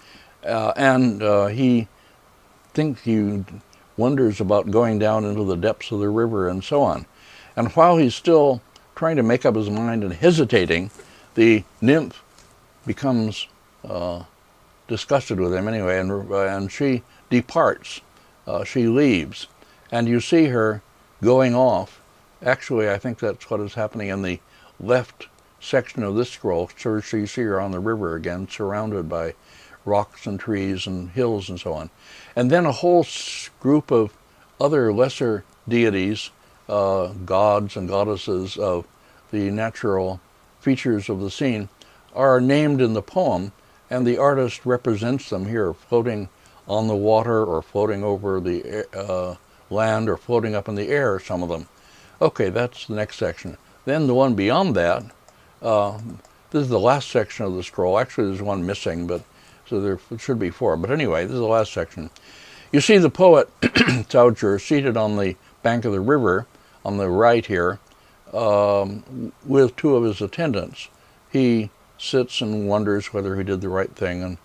S1: and he wonders about going down into the depths of the river and so on. And while he's still trying to make up his mind and hesitating, the nymph becomes disgusted with him anyway, and she departs. She leaves, and you see her going off. Actually, I think that's what is happening in the left section of this scroll. So you see her on the river again, surrounded by rocks and trees and hills and so on. And then a whole group of other lesser deities, gods and goddesses of the natural features of the scene, are named in the poem, and the artist represents them here, floating on the water or floating over the land or floating up in the air, some of them. Okay, that's the next section. Then the one beyond that, this is the last section of the scroll. Actually, there's one missing, but so there should be four. But anyway, this is the last section. You see the poet, Zhao Zhi, seated on the bank of the river, on the right here, with two of his attendants. He sits and wonders whether he did the right thing,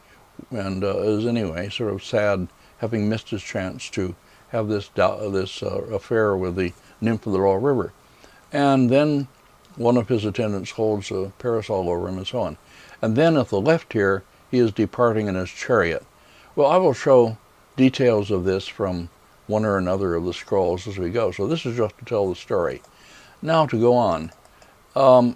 S1: and is anyway sort of sad, having missed his chance to have this affair with the nymph of the Luo River. And then one of his attendants holds a parasol over him and so on. And then at the left here, he is departing in his chariot. Well, I will show details of this from one or another of the scrolls as we go. So this is just to tell the story. Now to go on. Now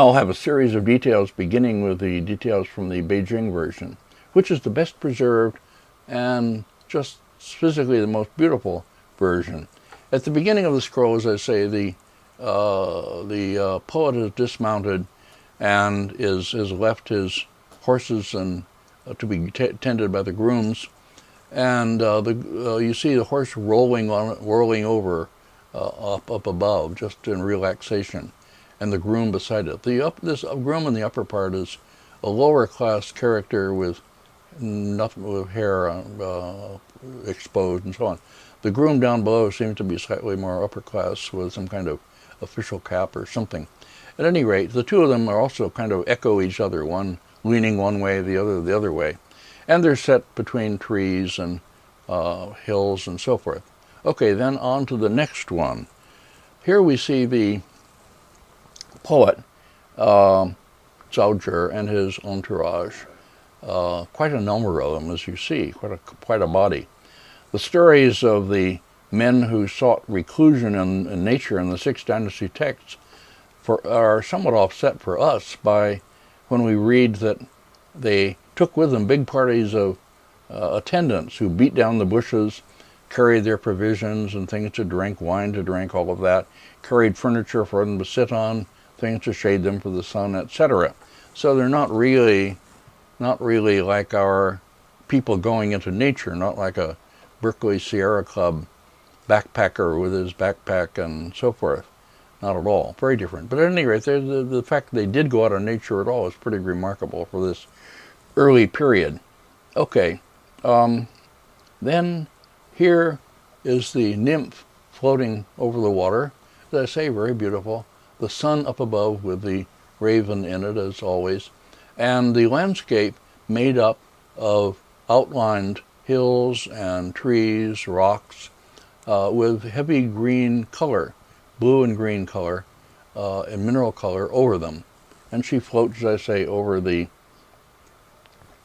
S1: I'll have a series of details beginning with the details from the Beijing version, which is the best preserved and just physically the most beautiful version. At the beginning of the scroll, as I say, the poet is dismounted and has left his horses and to be tended by the grooms, and you see the horse whirling over up above, just in relaxation, and the groom beside it. This groom in the upper part is a lower class character with hair exposed and so on. The groom down below seems to be slightly more upper class with some kind of official cap or something. At any rate, the two of them are also kind of echo each other, one leaning one way, the other way. And they're set between trees and hills and so forth. Okay, then on to the next one. here we see the poet, Zhao Zhi, and his entourage. Quite a number of them, as you see, quite a body. The stories of the men who sought reclusion in nature in the Six Dynasty texts are somewhat offset for us by when we read that they took with them big parties of attendants who beat down the bushes, carried their provisions and things to drink, wine to drink, all of that, carried furniture for them to sit on, things to shade them for the sun, etc. So they're not really like our people going into nature, not like a Berkeley Sierra Club backpacker with his backpack and so forth. Not at all. Very different. But at any rate, the fact that they did go out in nature at all is pretty remarkable for this early period. Okay. Then here is the nymph floating over the water. As I say, very beautiful. The sun up above with the raven in it, as always. And the landscape made up of outlined hills and trees, rocks, with heavy green color, blue and green color, and mineral color over them. And she floats, as I say, over the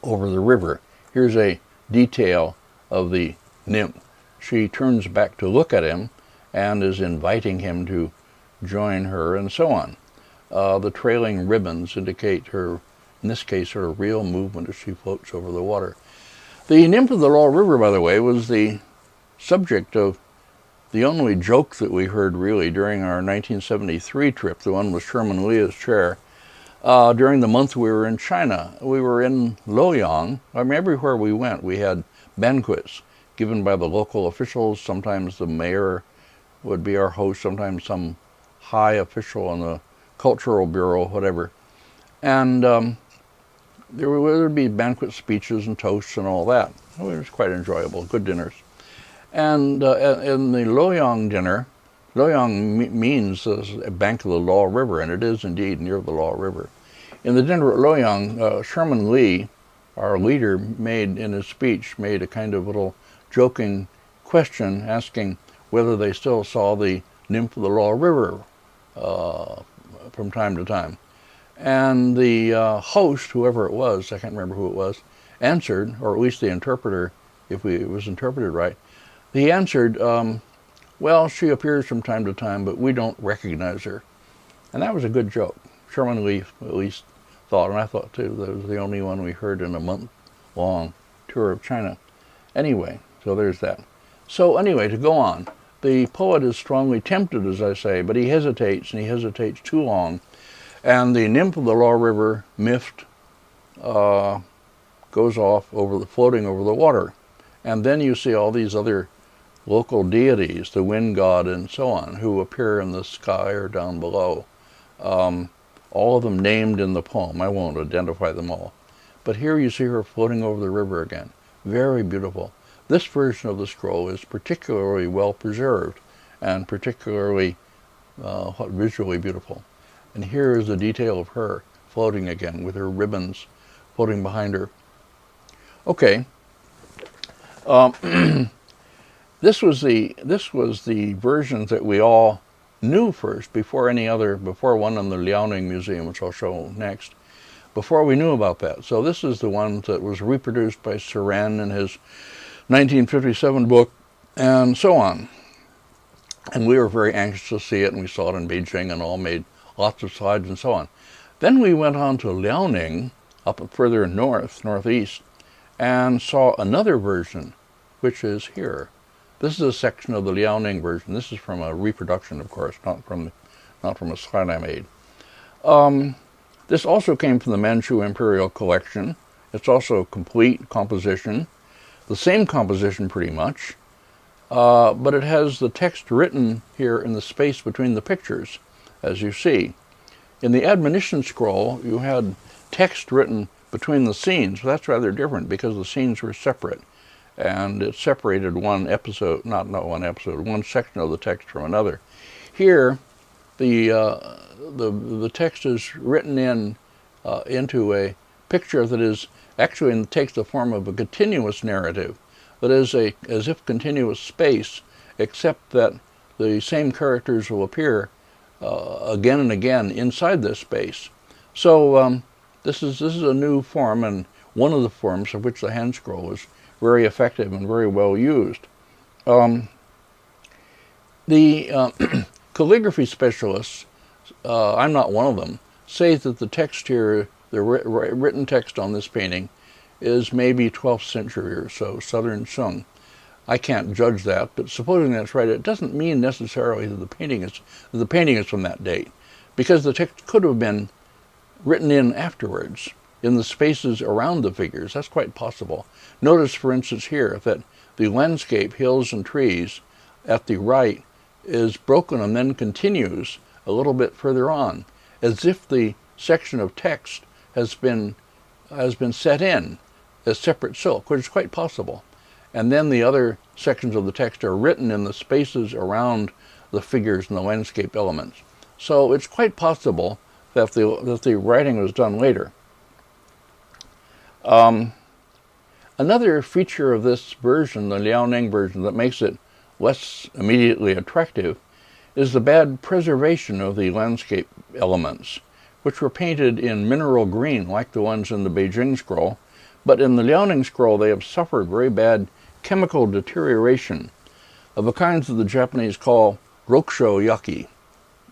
S1: river. Here's a detail of the nymph. She turns back to look at him and is inviting him to join her, and so on. The trailing ribbons indicate her, in this case, her real movement as she floats over the water. The nymph of the Luo River, by the way, was the subject of the only joke that we heard really during our 1973 trip, the one with Sherman Leah's chair. During the month we were in China, we were in Luoyang. I mean, everywhere we went, we had banquets given by the local officials. Sometimes the mayor would be our host, sometimes some high official in the cultural bureau, whatever. And there would be banquet speeches and toasts and all that. It was quite enjoyable, good dinners. And in the Luoyang dinner, Luoyang means a bank of the Luo River, and it is indeed near the Luo River. In the dinner at Luoyang, Sherman Lee, our leader, made in his speech, made a kind of little joking question asking whether they still saw the nymph of the Luo River from time to time. And the host, whoever it was, I can't remember who it was, answered, or at least the interpreter, if it was interpreted right, he answered, well, she appears from time to time, but we don't recognize her. And that was a good joke. Sherman Lee at least thought, and I thought too, that was the only one we heard in a month-long tour of China. Anyway, so there's that. So anyway, to go on, the poet is strongly tempted, as I say, but he hesitates, and he hesitates too long. And the nymph of the Luo River, miffed, goes off floating over the water. And then you see all these other local deities, the wind god and so on, who appear in the sky or down below. All of them named in the poem. I won't identify them all. But here you see her floating over the river again. Very beautiful. This version of the scroll is particularly well preserved and particularly visually beautiful. And here is the detail of her floating again with her ribbons floating behind her. Okay. This was the version that we all knew first, before one in the Liaoning Museum, which I'll show next, before we knew about that. So this is the one that was reproduced by Seren in his 1957 book, and so on. And we were very anxious to see it, and we saw it in Beijing and all, made lots of slides and so on. Then we went on to Liaoning, up further northeast, and saw another version, which is here. This is a section of the Liaoning version. This is from a reproduction, of course, not from a slide I made. This also came from the Manchu Imperial Collection. It's also a complete composition, the same composition pretty much, but it has the text written here in the space between the pictures, as you see. In the Admonitions scroll, you had text written between the scenes. Well, that's rather different because the scenes were separate. And it separated one episode, not one episode, one section of the text from another. Here, the text is written into a picture that is actually takes the form of a continuous narrative, that is as if continuous space, except that the same characters will appear again and again inside this space. So this is a new form, and one of the forms of which the hand scroll is very effective and very well used. The calligraphy specialists, I'm not one of them, say that the text here, the written text on this painting, is maybe 12th century or so, Southern Sung. I can't judge that, but supposing that's right, it doesn't mean necessarily that the painting is from that date, because the text could have been written in afterwards in the spaces around the figures. That's quite possible. Notice, for instance, here that the landscape, hills and trees, at the right is broken and then continues a little bit further on, as if the section of text has been set in as separate silk, which is quite possible. And then the other sections of the text are written in the spaces around the figures and the landscape elements. So it's quite possible that the writing was done later. Another feature of this version, the Liaoning version, that makes it less immediately attractive is the bad preservation of the landscape elements, which were painted in mineral green like the ones in the Beijing scroll, but in the Liaoning scroll they have suffered very bad chemical deterioration of the kinds that the Japanese call rokusho yaki.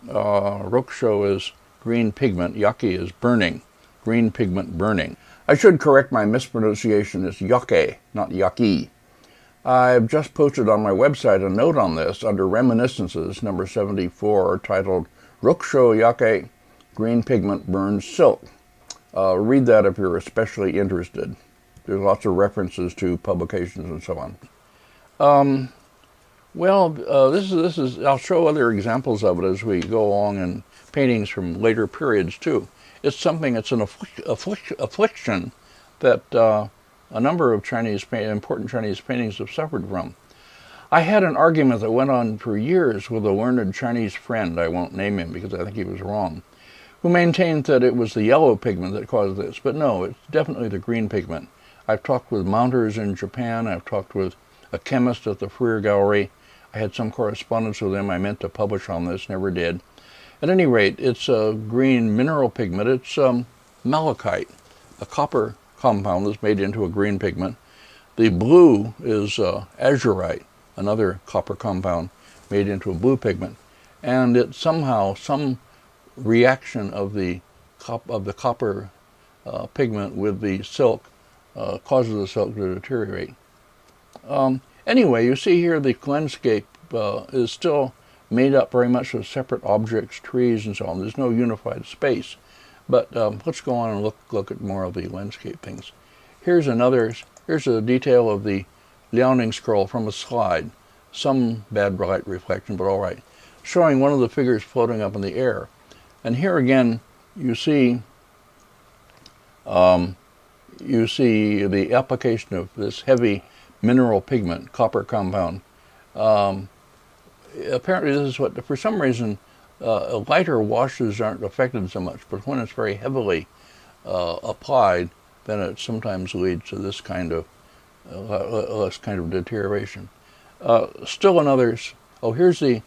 S1: Rokusho is green pigment, yaki is burning, green pigment burning. I should correct my mispronunciation. It's yake, not yaki. I've just posted on my website a note on this under Reminiscences, number 74, titled Rokusho Yake, Green Pigment Burns Silk. Read that if you're especially interested. There's lots of references to publications and so on. This is. I'll show other examples of it as we go along in paintings from later periods too. It's something. It's an affliction that a number of important Chinese paintings have suffered from. I had an argument that went on for years with a learned Chinese friend, I won't name him because I think he was wrong, who maintained that it was the yellow pigment that caused this. But no, it's definitely the green pigment. I've talked with mounters in Japan. I've talked with a chemist at the Filial Gallery. I had some correspondence with them. I meant to publish on this, never did. At any rate, it's a green mineral pigment. It's malachite, a copper compound that's made into a green pigment. The blue is azurite, another copper compound made into a blue pigment. And it's somehow some reaction of the copper pigment with the silk causes the silk to deteriorate. Anyway, you see here the landscape is still made up very much of separate objects, trees, and so on. There's no unified space. But let's go on and look at more of the landscape things. Here's a detail of the Liaoning scroll from a slide. Some bad light reflection, but all right. Showing one of the figures floating up in the air. And here again, you see the application of this heavy mineral pigment, copper compound. Apparently this is what, for some reason, lighter washes aren't affected so much, but when it's very heavily applied, then it sometimes leads to this kind of less kind of deterioration. Still another. Oh, here's a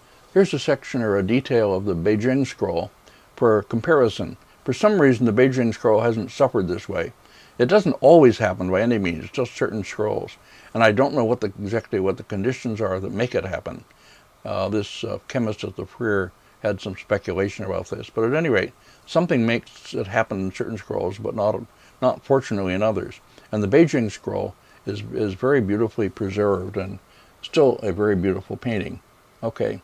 S1: section or a detail of the Beijing scroll for comparison. For some reason, the Beijing scroll hasn't suffered this way. It doesn't always happen by any means, just certain scrolls, and I don't know exactly what the conditions are that make it happen. This chemist at the Filial had some speculation about this, but at any rate, something makes it happen in certain scrolls, but not fortunately in others. And the Beijing scroll is very beautifully preserved and still a very beautiful painting. Okay.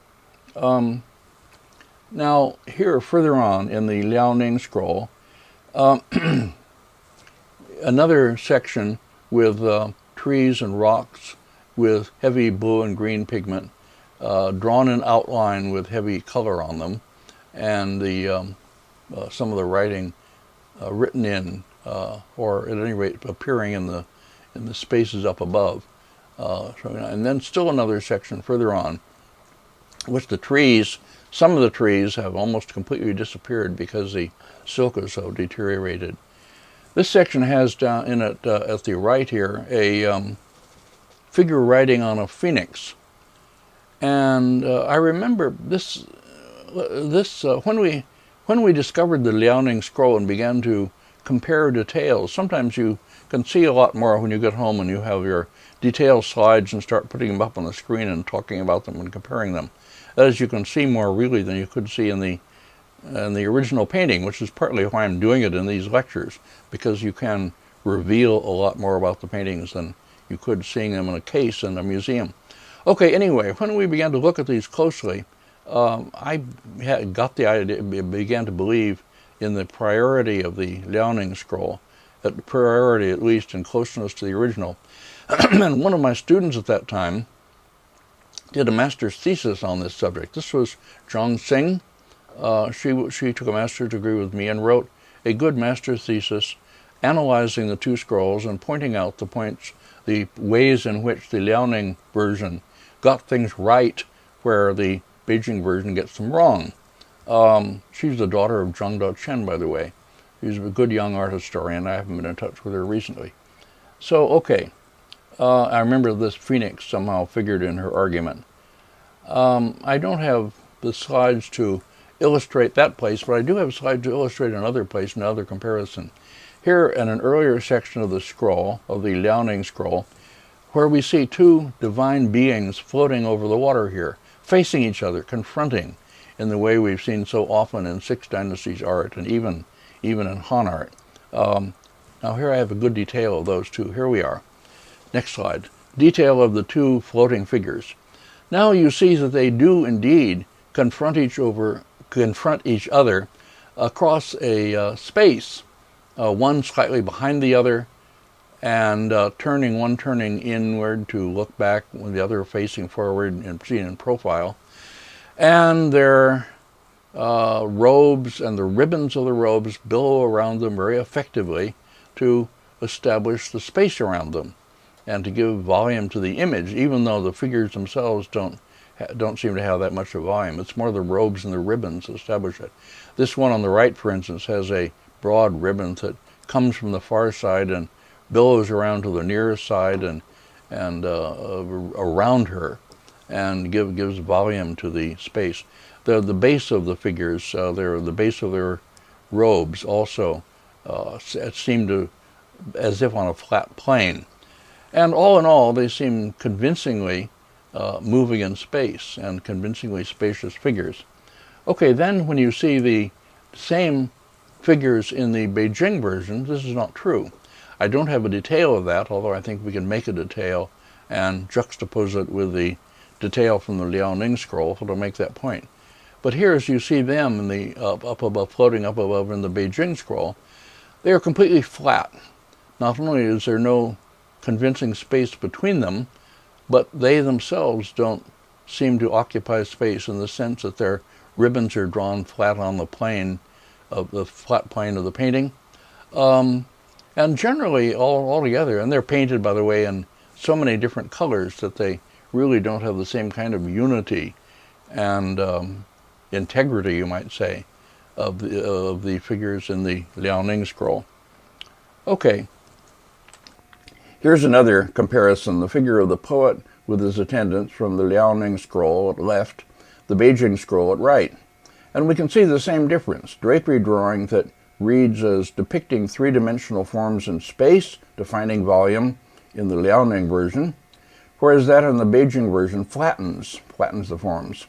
S1: Now here further on in the Liaoning scroll, another section with trees and rocks with heavy blue and green pigment, drawn in outline with heavy color on them, and some of the writing written in, or at any rate appearing in the spaces up above. And then still another section further on, which some of the trees have almost completely disappeared because the silk is so deteriorated. This section has down in it at the right here a figure riding on a phoenix. And I remember when we discovered the Liaoning scroll and began to compare details. Sometimes you can see a lot more when you get home and you have your detail slides and start putting them up on the screen and talking about them and comparing them. That is, you can see more really than you could see in the original painting, which is partly why I'm doing it in these lectures, because you can reveal a lot more about the paintings than you could seeing them in a case in a museum. Okay, anyway, when we began to look at these closely, I got the idea, began to believe in the priority of the Liaoning scroll, at priority at least in closeness to the original. And one of my students at that time did a master's thesis on this subject. This was Zhang Xing. She took a master's degree with me and wrote a good master's thesis analyzing the two scrolls and pointing out the ways in which the Liaoning version got things right where the Beijing version gets them wrong. She's the daughter of Zhang Daochen, by the way. She's a good young art historian. I haven't been in touch with her recently. So, okay. I remember this phoenix somehow figured in her argument. I don't have the slides to illustrate that place, but I do have slides to illustrate another place, another comparison. Here in an earlier section of the scroll, of the Liaoning scroll, where we see two divine beings floating over the water here, facing each other, confronting, in the way we've seen so often in Six Dynasties art and even in Han art. Now here I have a good detail of those two. Here we are. Next slide. Detail of the two floating figures. Now you see that they do indeed confront each other across a space, one slightly behind the other, and one turning inward to look back, with the other facing forward and seen in profile. And their robes and the ribbons of the robes billow around them very effectively to establish the space around them and to give volume to the image, even though the figures themselves don't seem to have that much of volume. It's more the robes and the ribbons that establish it. This one on the right, for instance, has a broad ribbon that comes from the far side and billows around to the nearest side and around her, and gives volume to the space. The base of the figures, the base of their robes also seem to as if on a flat plane. And all in all, they seem convincingly moving in space and convincingly spacious figures. Okay, then when you see the same figures in the Beijing version, this is not true. I don't have a detail of that, although I think we can make a detail and juxtapose it with the detail from the Liaoning scroll to make that point. But here, as you see them in the floating up above in the Beijing scroll, they are completely flat. Not only is there no convincing space between them, but they themselves don't seem to occupy space in the sense that their ribbons are drawn flat on the plane of the flat plane of the painting. And generally, all together, and they're painted, by the way, in so many different colors that they really don't have the same kind of unity and integrity, you might say, of the figures in the Liaoning scroll. Okay, here's another comparison. The figure of the poet with his attendants from the Liaoning scroll at left, the Beijing scroll at right. And we can see the same difference. Drapery drawing that reads as depicting three-dimensional forms in space, defining volume in the Liaoning version, whereas that in the Beijing version flattens the forms.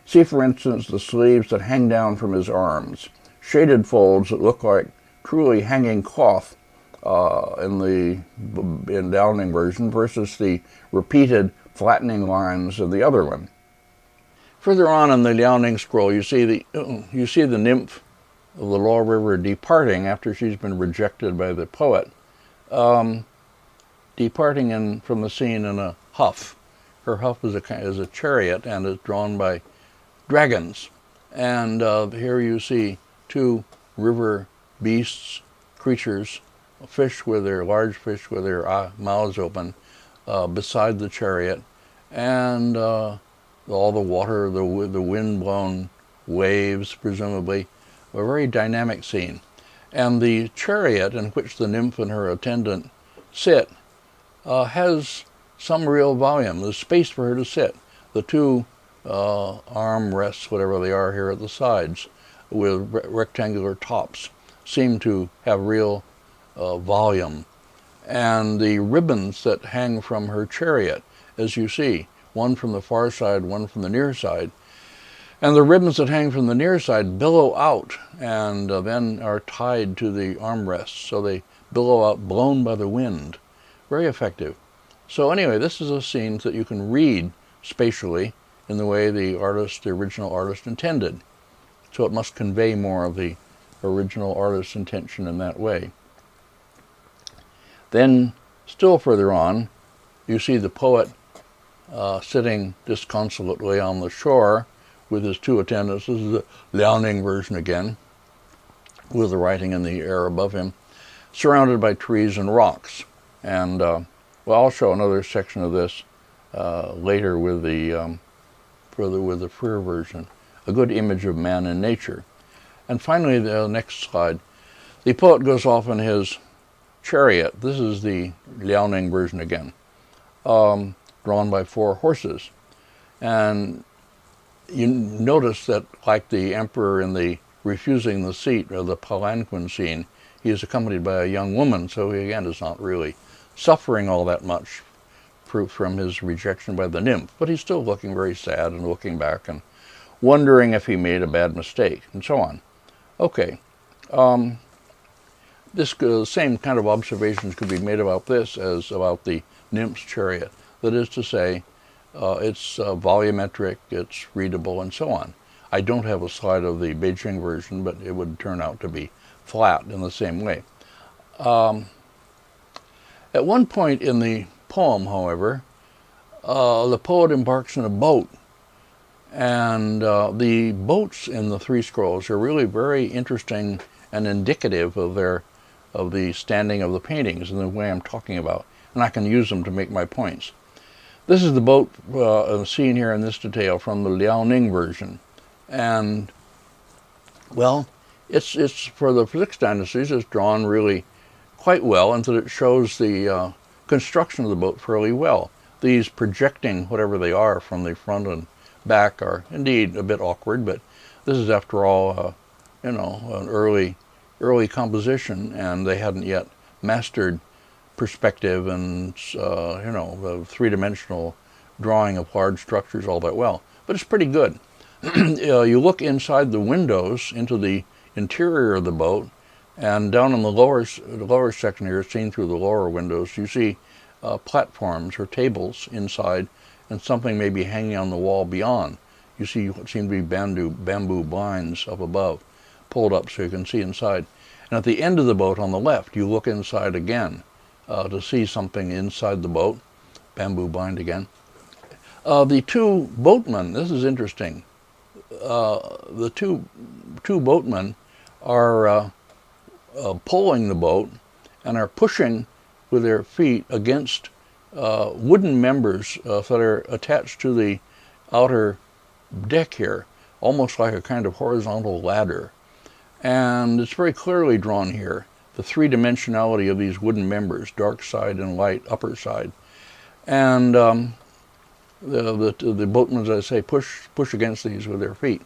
S1: See, for instance, the sleeves that hang down from his arms, shaded folds that look like truly hanging cloth in Liaoning version versus the repeated flattening lines of the other one. Further on in the Liaoning scroll, you see the nymph of the Luo River departing after she's been rejected by the poet, departing from the scene in a huff. Her huff is a chariot and is drawn by dragons. And here you see two river beasts, creatures, large fish with their mouths open beside the chariot, and all the water, the wind-blown waves, presumably, a very dynamic scene. And the chariot in which the nymph and her attendant sit has some real volume. There's space for her to sit. the two arm rests, whatever they are here at the sides, with rectangular tops, seem to have real volume. And the ribbons that hang from her chariot, as you see, one from the far side, one from the near side, and the ribbons that hang from the near side billow out and then are tied to the armrests, so they billow out, blown by the wind. Very effective. So anyway, this is a scene that you can read spatially in the way the original artist intended. So it must convey more of the original artist's intention in that way. Then, still further on, you see the poet sitting disconsolately on the shore with his two attendants. This is the Liaoning version again, with the writing in the air above him, surrounded by trees and rocks. And well, I'll show another section of this later with the Freer version, a good image of man and nature. And finally, the next slide, the poet goes off in his chariot. This is the Liaoning version again, drawn by 4 horses. And you notice that, like the emperor in the refusing the seat, or the palanquin scene, he is accompanied by a young woman, so he again is not really suffering all that much from his rejection by the nymph, but he's still looking very sad and looking back and wondering if he made a bad mistake, and so on. Okay, this same kind of observations could be made about this as about the nymph's chariot. That is to say, it's volumetric, it's readable, and so on. I don't have a slide of the Beijing version, but it would turn out to be flat in the same way. At one point in the poem, however, the poet embarks in a boat, and the boats in the 3 scrolls are really very interesting and indicative of the standing of the paintings in the way I'm talking about, and I can use them to make my points. This is the boat seen here in this detail from the Liaoning version, and well, it's for the Six Dynasties. It's drawn really quite well, and that it shows the construction of the boat fairly well. These projecting whatever they are from the front and back are indeed a bit awkward, but this is, after all, you know, an early composition, and they hadn't yet mastered perspective and you know, the 3-dimensional drawing of large structures all that well. But it's pretty good. You look inside the windows into the interior of the boat, and down in the lower section here, seen through the lower windows, you see platforms or tables inside, and something may be hanging on the wall beyond. You see what seem to be bamboo blinds up above, pulled up so you can see inside. And at the end of the boat on the left, you look inside again to see something inside the boat, bamboo blind again. The 2 boatmen, this is interesting. The two boatmen are pulling the boat and are pushing with their feet against wooden members that are attached to the outer deck here, almost like a kind of horizontal ladder. And it's very clearly drawn here, the 3-dimensionality of these wooden members, dark side and light upper side. And the boatmen, as I say, push against these with their feet.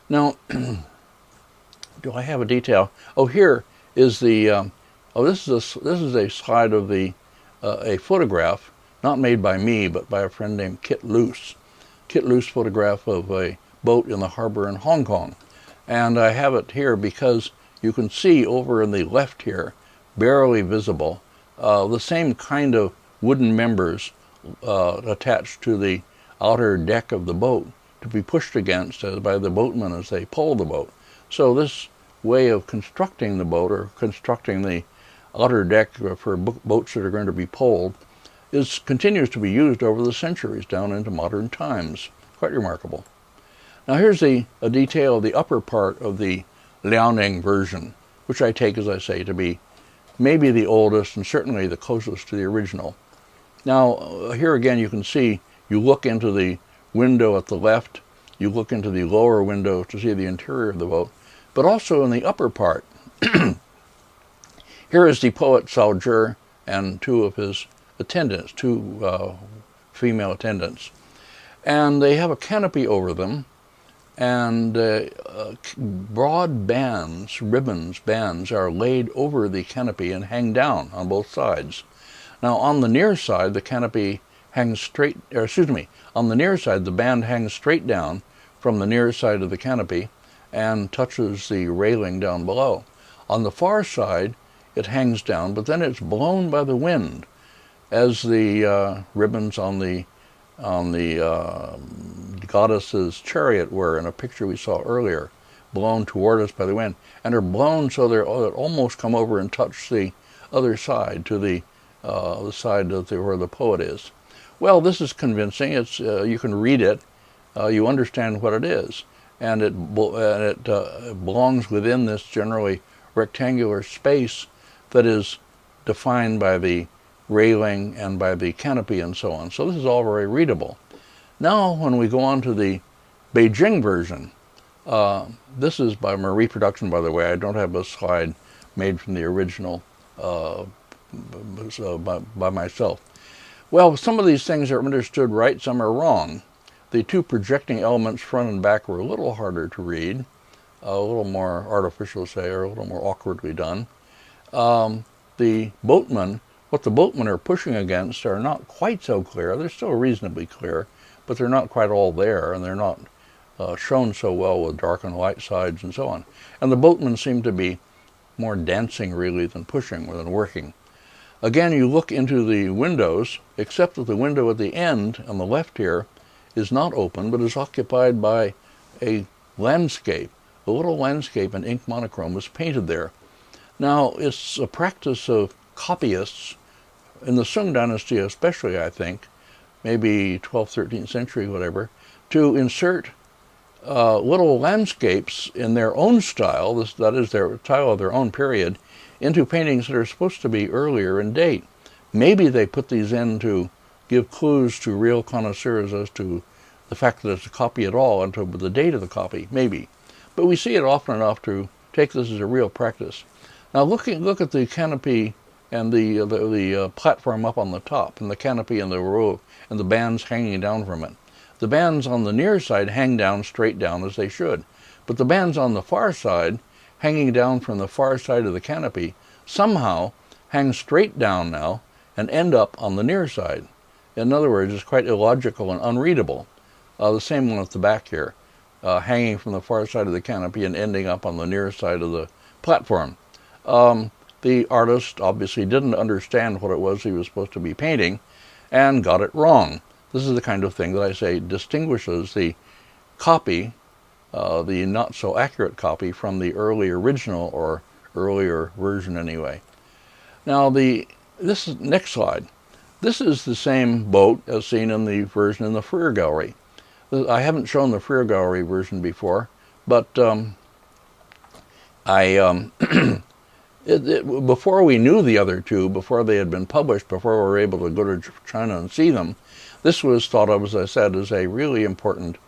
S1: Now, do I have a detail? Oh, here is the, this is a slide of a photograph, not made by me, but by a friend named Kit Luce. Kit Luce photograph of a boat in the harbor in Hong Kong. And I have it here because you can see over in the left here, barely visible, the same kind of wooden members attached to the outer deck of the boat to be pushed against by the boatmen as they pull the boat. So this way of constructing the boat, or constructing the outer deck for boats that are going to be pulled, continues to be used over the centuries down into modern times. Quite remarkable. Now here's a detail of the upper part of the Liaoning version, which I take, as I say, to be maybe the oldest and certainly the closest to the original. Now here again you can see, you look into the window at the left, you look into the lower window to see the interior of the boat, but also in the upper part. Here is the poet Cao Zhi and 2 of his attendants, 2 female attendants. And they have a canopy over them, and broad bands, ribbons, bands are laid over the canopy and hang down on both sides. Now on the near side, the canopy hangs straight, or excuse me, on the near side, the band hangs straight down from the near side of the canopy and touches the railing down below. On the far side, it hangs down, but then it's blown by the wind, as the ribbons on the goddess's chariot were in a picture we saw earlier, blown toward us by the wind, and are blown so they almost come over and touch the other side, to the side of where the poet is. Well, this is convincing. It's you can read it, you understand what it is, and it belongs within this generally rectangular space that is defined by the railing and by the canopy and so on. So this is all very readable. Now when we go on to the Beijing version, this is by my reproduction, by the way. I don't have a slide made from the original by myself. Well, some of these things are understood right, some are wrong. The two projecting elements, front and back, were a little harder to read, a little more artificial, say, or a little more awkwardly done. The boatmen, what the boatmen are pushing against are not quite so clear. They're still reasonably clear, but they're not quite all there, and they're not shown so well with dark and light sides and so on. And the boatmen seem to be more dancing, really, than pushing, than working. Again, you look into the windows, except that the window at the end, on the left here, is not open, but is occupied by a landscape. A little landscape in ink monochrome was painted there. Now, it's a practice of copyists, in the Sung dynasty especially, I think, maybe 12th, 13th century, whatever, to insert little landscapes in their own style, that is their style of their own period, into paintings that are supposed to be earlier in date. Maybe they put these in to give clues to real connoisseurs as to the fact that it's a copy at all and to the date of the copy, maybe. But we see it often enough to take this as a real practice. Now look at the canopy and the platform up on the top, and the canopy and the row and the bands hanging down from it. The bands on the near side hang down straight down as they should, but the bands on the far side, hanging down from the far side of the canopy, somehow hang straight down now and end up on the near side. In other words, it's quite illogical and unreadable. The same one at the back here, hanging from the far side of the canopy and ending up on the near side of the platform. The artist obviously didn't understand what it was he was supposed to be painting and got it wrong. This is the kind of thing that I say distinguishes the copy, the not so accurate copy, from the early original, or earlier version anyway. Now this is next slide. This is the same boat as seen in the version in the Freer Gallery. I haven't shown the Freer Gallery version before, but before we knew the other two, before they had been published, before we were able to go to China and see them, this was thought of, as I said, as a really important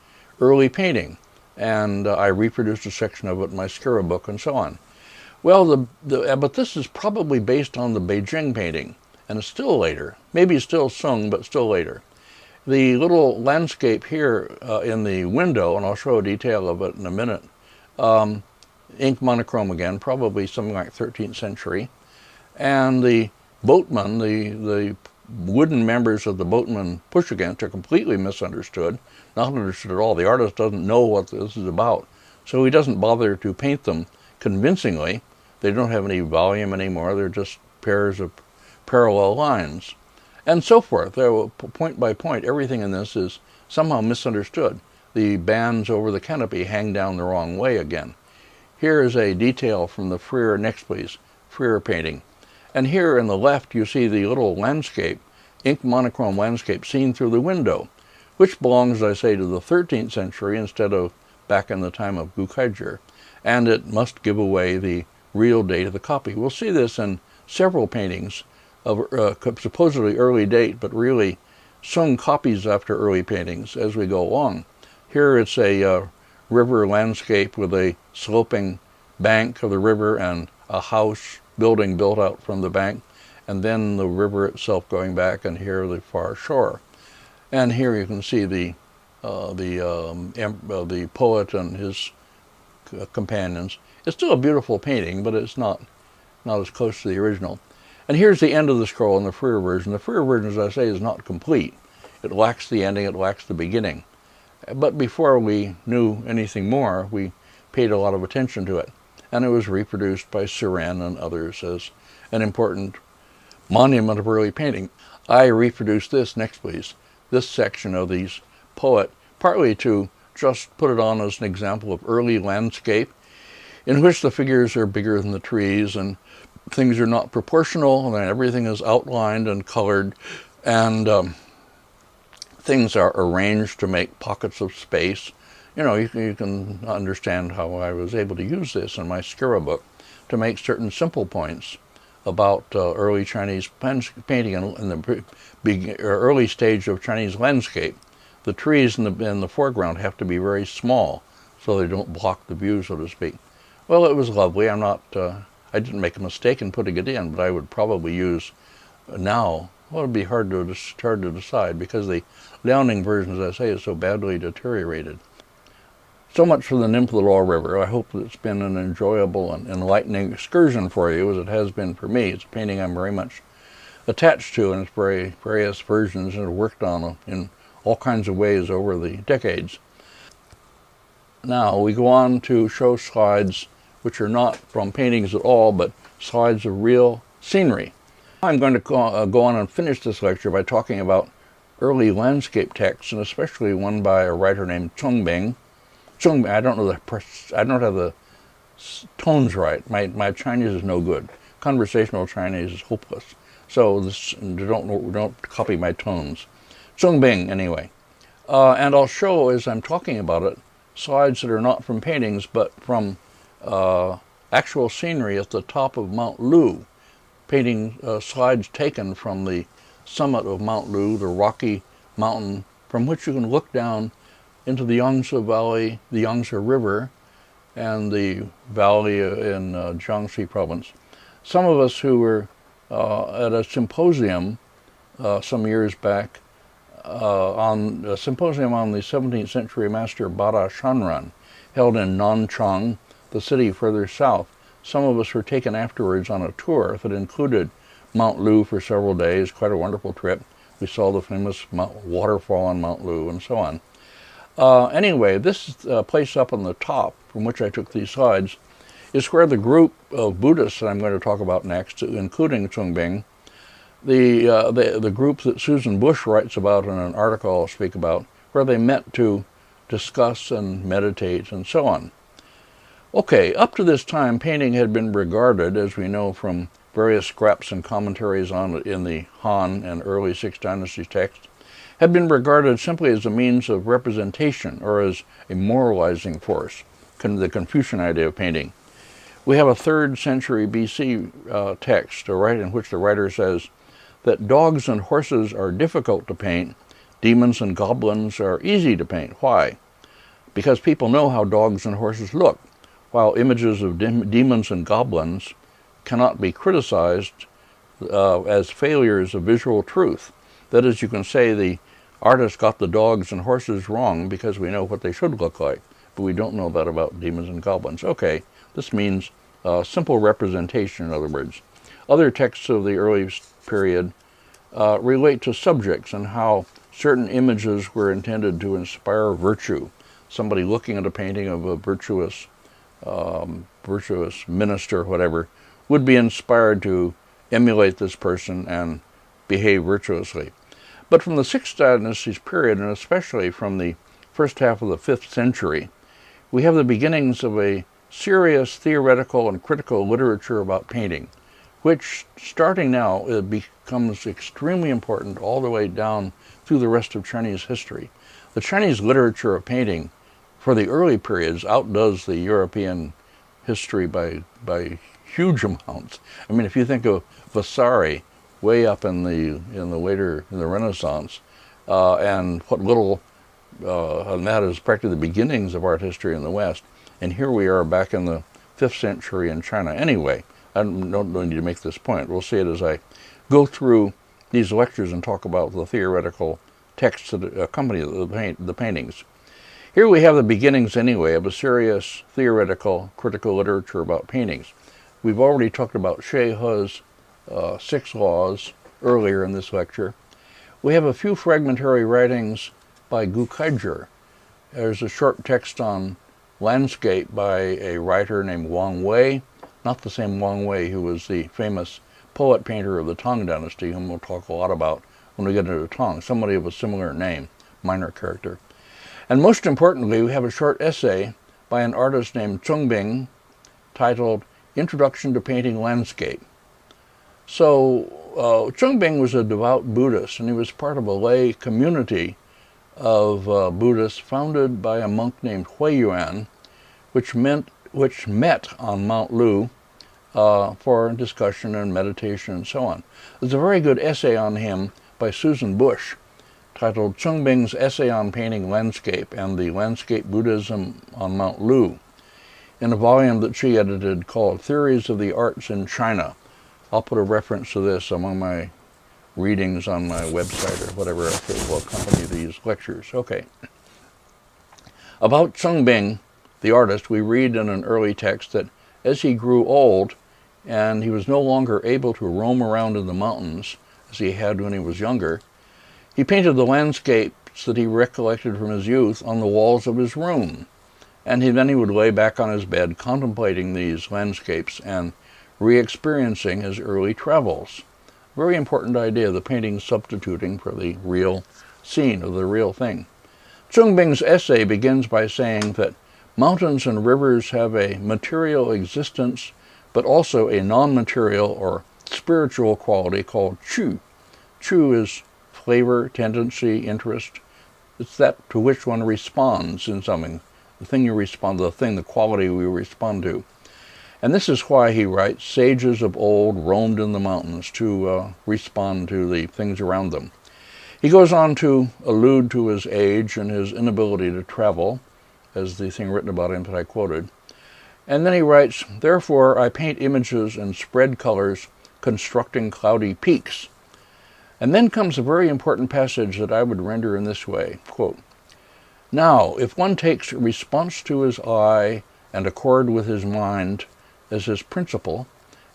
S1: early painting. And I reproduced a section of it in my Skira book and so on. Well, but this is probably based on the Beijing painting, and it's still later. Maybe still Sung, but still later. The little landscape here in the window, and I'll show a detail of it in a minute, ink monochrome again, probably something like 13th century. And the boatmen, the wooden members of the boatmen push against, are completely misunderstood, not understood at all. The artist doesn't know what this is about, so he doesn't bother to paint them convincingly. They don't have any volume anymore. They're just pairs of parallel lines, and so forth. Point by point, everything in this is somehow misunderstood. The bands over the canopy hang down the wrong way again. Here is a detail from the Freer, next please, Freer painting. And here in the left you see the little landscape, ink monochrome landscape, seen through the window, which belongs, as I say, to the 13th century instead of back in the time of Kaizhi, and it must give away the real date of the copy. We'll see this in several paintings of supposedly early date, but really Sung copies after early paintings as we go along. Here it's a river landscape with a sloping bank of the river and a house building built out from the bank, and then the river itself going back, and here the far shore. And here you can see the the poet and his companions. It's still a beautiful painting, but it's not as close to the original. And here's the end of the scroll in the freer version. The freer version, as I say, is not complete. It lacks the ending, it lacks the beginning. But before we knew anything more, we paid a lot of attention to it. And it was reproduced by Suren and others as an important monument of early painting. I reproduced this, next please, this section of these poet, partly to just put it on as an example of early landscape, in which the figures are bigger than the trees and things are not proportional and everything is outlined and colored and things are arranged to make pockets of space. You know, you can understand how I was able to use this in my Skira book to make certain simple points about early Chinese painting in the early stage of Chinese landscape. The trees in the foreground have to be very small so they don't block the view, so to speak. Well, it was lovely. I didn't make a mistake in putting it in, but I would probably use now. Well, it'd be hard to decide because the Liaoning version, as I say, is so badly deteriorated. So much for the Nymph of the Luo River. I hope it's been an enjoyable and enlightening excursion for you, as it has been for me. It's a painting I'm very much attached to, and its various versions and worked on in all kinds of ways over the decades. Now we go on to show slides which are not from paintings at all, but slides of real scenery. I'm going to go on and finish this lecture by talking about early landscape texts, and especially one by a writer named Chongbing. I don't have the tones right. My Chinese is no good. Conversational Chinese is hopeless. So don't copy my tones. Chongbing, anyway. And I'll show, as I'm talking about it, slides that are not from paintings, but from actual scenery at the top of Mount Lu. Painting slides taken from the summit of Mount Lu, the rocky mountain from which you can look down into the Yangzi Valley, the Yangzi River, and the valley in Jiangxi province. Some of us who were at a symposium some years back, on a symposium on the 17th century master Bada Shanran, held in Nanjing, the city further south. Some of us were taken afterwards on a tour that included Mount Lu for several days, quite a wonderful trip. We saw the famous waterfall on Mount Lu and so on. Anyway, this place up on the top from which I took these slides is where the group of Buddhists that I'm going to talk about next, including Chongbing, the group that Susan Bush writes about in an article I'll speak about, where they met to discuss and meditate and so on. Okay, up to this time, painting had been regarded, as we know from various scraps and commentaries on it in the Han and early Six Dynasties texts, had been regarded simply as a means of representation or as a moralizing force, the Confucian idea of painting. We have a 3rd century BC text in which the writer says that dogs and horses are difficult to paint, demons and goblins are easy to paint. Why? Because people know how dogs and horses look, while images of demons and goblins cannot be criticized as failures of visual truth. That is, you can say the artist got the dogs and horses wrong because we know what they should look like, but we don't know that about demons and goblins. Okay, this means simple representation, in other words. Other texts of the early period relate to subjects and how certain images were intended to inspire virtue. Somebody looking at a painting of a virtuous minister, whatever, would be inspired to emulate this person and behave virtuously. But from the Six Dynasties period, and especially from the first half of the 5th century, we have the beginnings of a serious theoretical and critical literature about painting, which, starting now, it becomes extremely important all the way down through the rest of Chinese history. The Chinese literature of painting for the early periods outdoes the European history by huge amounts. I mean, if you think of Vasari way up in the Renaissance, and what little, and that is practically the beginnings of art history in the West, and here we are back in the 5th century in China. Anyway, I don't need to make this point. We'll see it as I go through these lectures and talk about the theoretical texts that accompany the paintings. Here we have the beginnings, anyway, of a serious theoretical, critical literature about paintings. We've already talked about She He's 6 laws earlier in this lecture. We have a few fragmentary writings by Gu Kaizhi. There's a short text on landscape by a writer named Wang Wei, not the same Wang Wei who was the famous poet painter of the Tang Dynasty, whom we'll talk a lot about when we get into Tang, somebody of a similar name, minor character. And most importantly, we have a short essay by an artist named Zhongbing titled Introduction to Painting Landscape. So Zhongbing was a devout Buddhist, and he was part of a lay community of Buddhists founded by a monk named Huiyuan, which met on Mount Lu for discussion and meditation and so on. There's a very good essay on him by Susan Bush titled Zhongbing's Essay on Painting Landscape and the Landscape Buddhism on Mount Lu, in a volume that she edited called Theories of the Arts in China. I'll put a reference to this among my readings on my website or whatever I think will accompany these lectures. Okay. About Zhongbing, the artist, we read in an early text that as he grew old and he was no longer able to roam around in the mountains as he had when he was younger, he painted the landscapes that he recollected from his youth on the walls of his room. And then he would lay back on his bed contemplating these landscapes and re-experiencing his early travels. Very important idea, the painting substituting for the real scene or the real thing. Zhongbing's essay begins by saying that mountains and rivers have a material existence, but also a non-material or spiritual quality called chu. Chu is flavor, tendency, interest. It's that to which one responds in something. The thing you respond to, the quality we respond to. And this is why he writes, sages of old roamed in the mountains to respond to the things around them. He goes on to allude to his age and his inability to travel, as the thing written about him that I quoted. And then he writes, therefore I paint images and spread colors, constructing cloudy peaks. And then comes a very important passage that I would render in this way, quote, now, if one takes response to his eye and accord with his mind as his principle,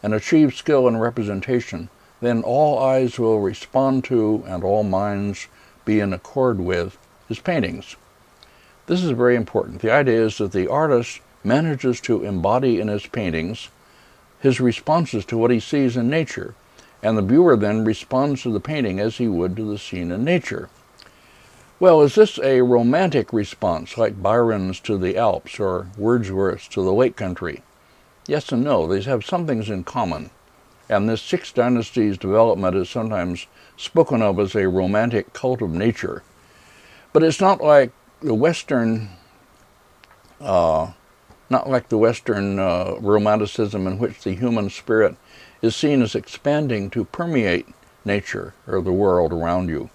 S1: and achieves skill in representation, then all eyes will respond to and all minds be in accord with his paintings. This is very important. The idea is that the artist manages to embody in his paintings his responses to what he sees in nature, and the viewer then responds to the painting as he would to the scene in nature. Well, is this a romantic response, like Byron's to the Alps or Wordsworth's to the Lake Country? Yes and no. These have some things in common. And this Six Dynasties development is sometimes spoken of as a romantic cult of nature. But it's not like the Western, romanticism in which the human spirit is seen as expanding to permeate nature or the world around you,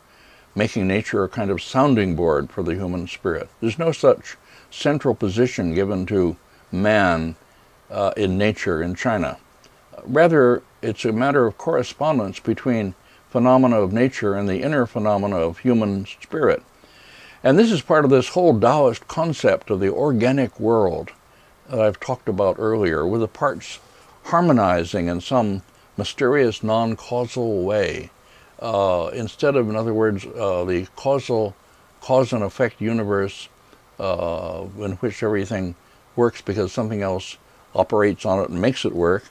S1: making nature a kind of sounding board for the human spirit. There's no such central position given to man in nature in China. Rather, it's a matter of correspondence between phenomena of nature and the inner phenomena of human spirit. And this is part of this whole Taoist concept of the organic world that I've talked about earlier, with the parts harmonizing in some mysterious non-causal way. Instead of, in other words, the cause and effect universe in which everything works because something else operates on it and makes it work,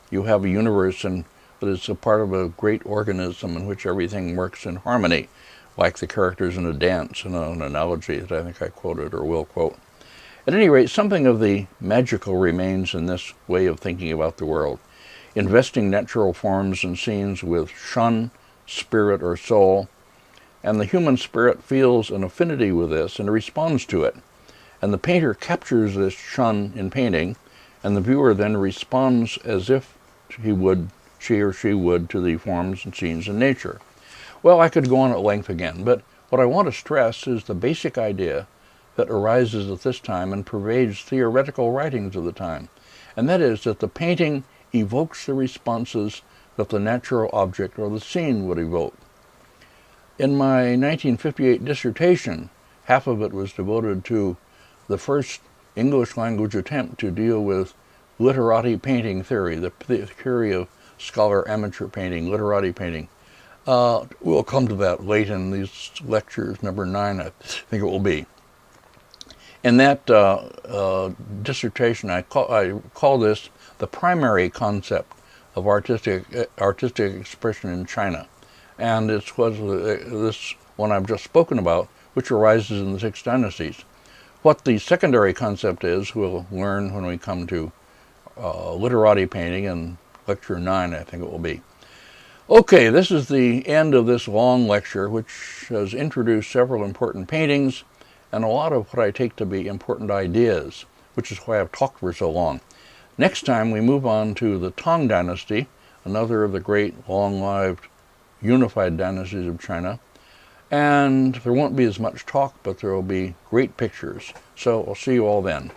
S1: you have a universe that is a part of a great organism in which everything works in harmony, like the characters in a dance, in an analogy that I think I quoted or will quote. At any rate, something of the magical remains in this way of thinking about the world, investing natural forms and scenes with shun, spirit, or soul, and the human spirit feels an affinity with this and responds to it. And the painter captures this shun in painting, and the viewer then responds as if she or she would to the forms and scenes in nature. Well, I could go on at length again, but what I want to stress is the basic idea that arises at this time and pervades theoretical writings of the time, and that is that the painting evokes the responses that the natural object or the scene would evoke. In my 1958 dissertation, half of it was devoted to the first English language attempt to deal with literati painting theory, the theory of scholar amateur painting, literati painting. We'll come to that late in these lectures, number 9, I think it will be. In that dissertation, I call this the primary concept of artistic expression in China. And it was this one I've just spoken about, which arises in the Six Dynasties. What the secondary concept is, we'll learn when we come to literati painting in lecture 9, I think it will be. Okay, this is the end of this long lecture, which has introduced several important paintings and a lot of what I take to be important ideas, which is why I've talked for so long. Next time we move on to the Tang Dynasty, another of the great long-lived unified dynasties of China. And there won't be as much talk, but there will be great pictures. So I'll see you all then.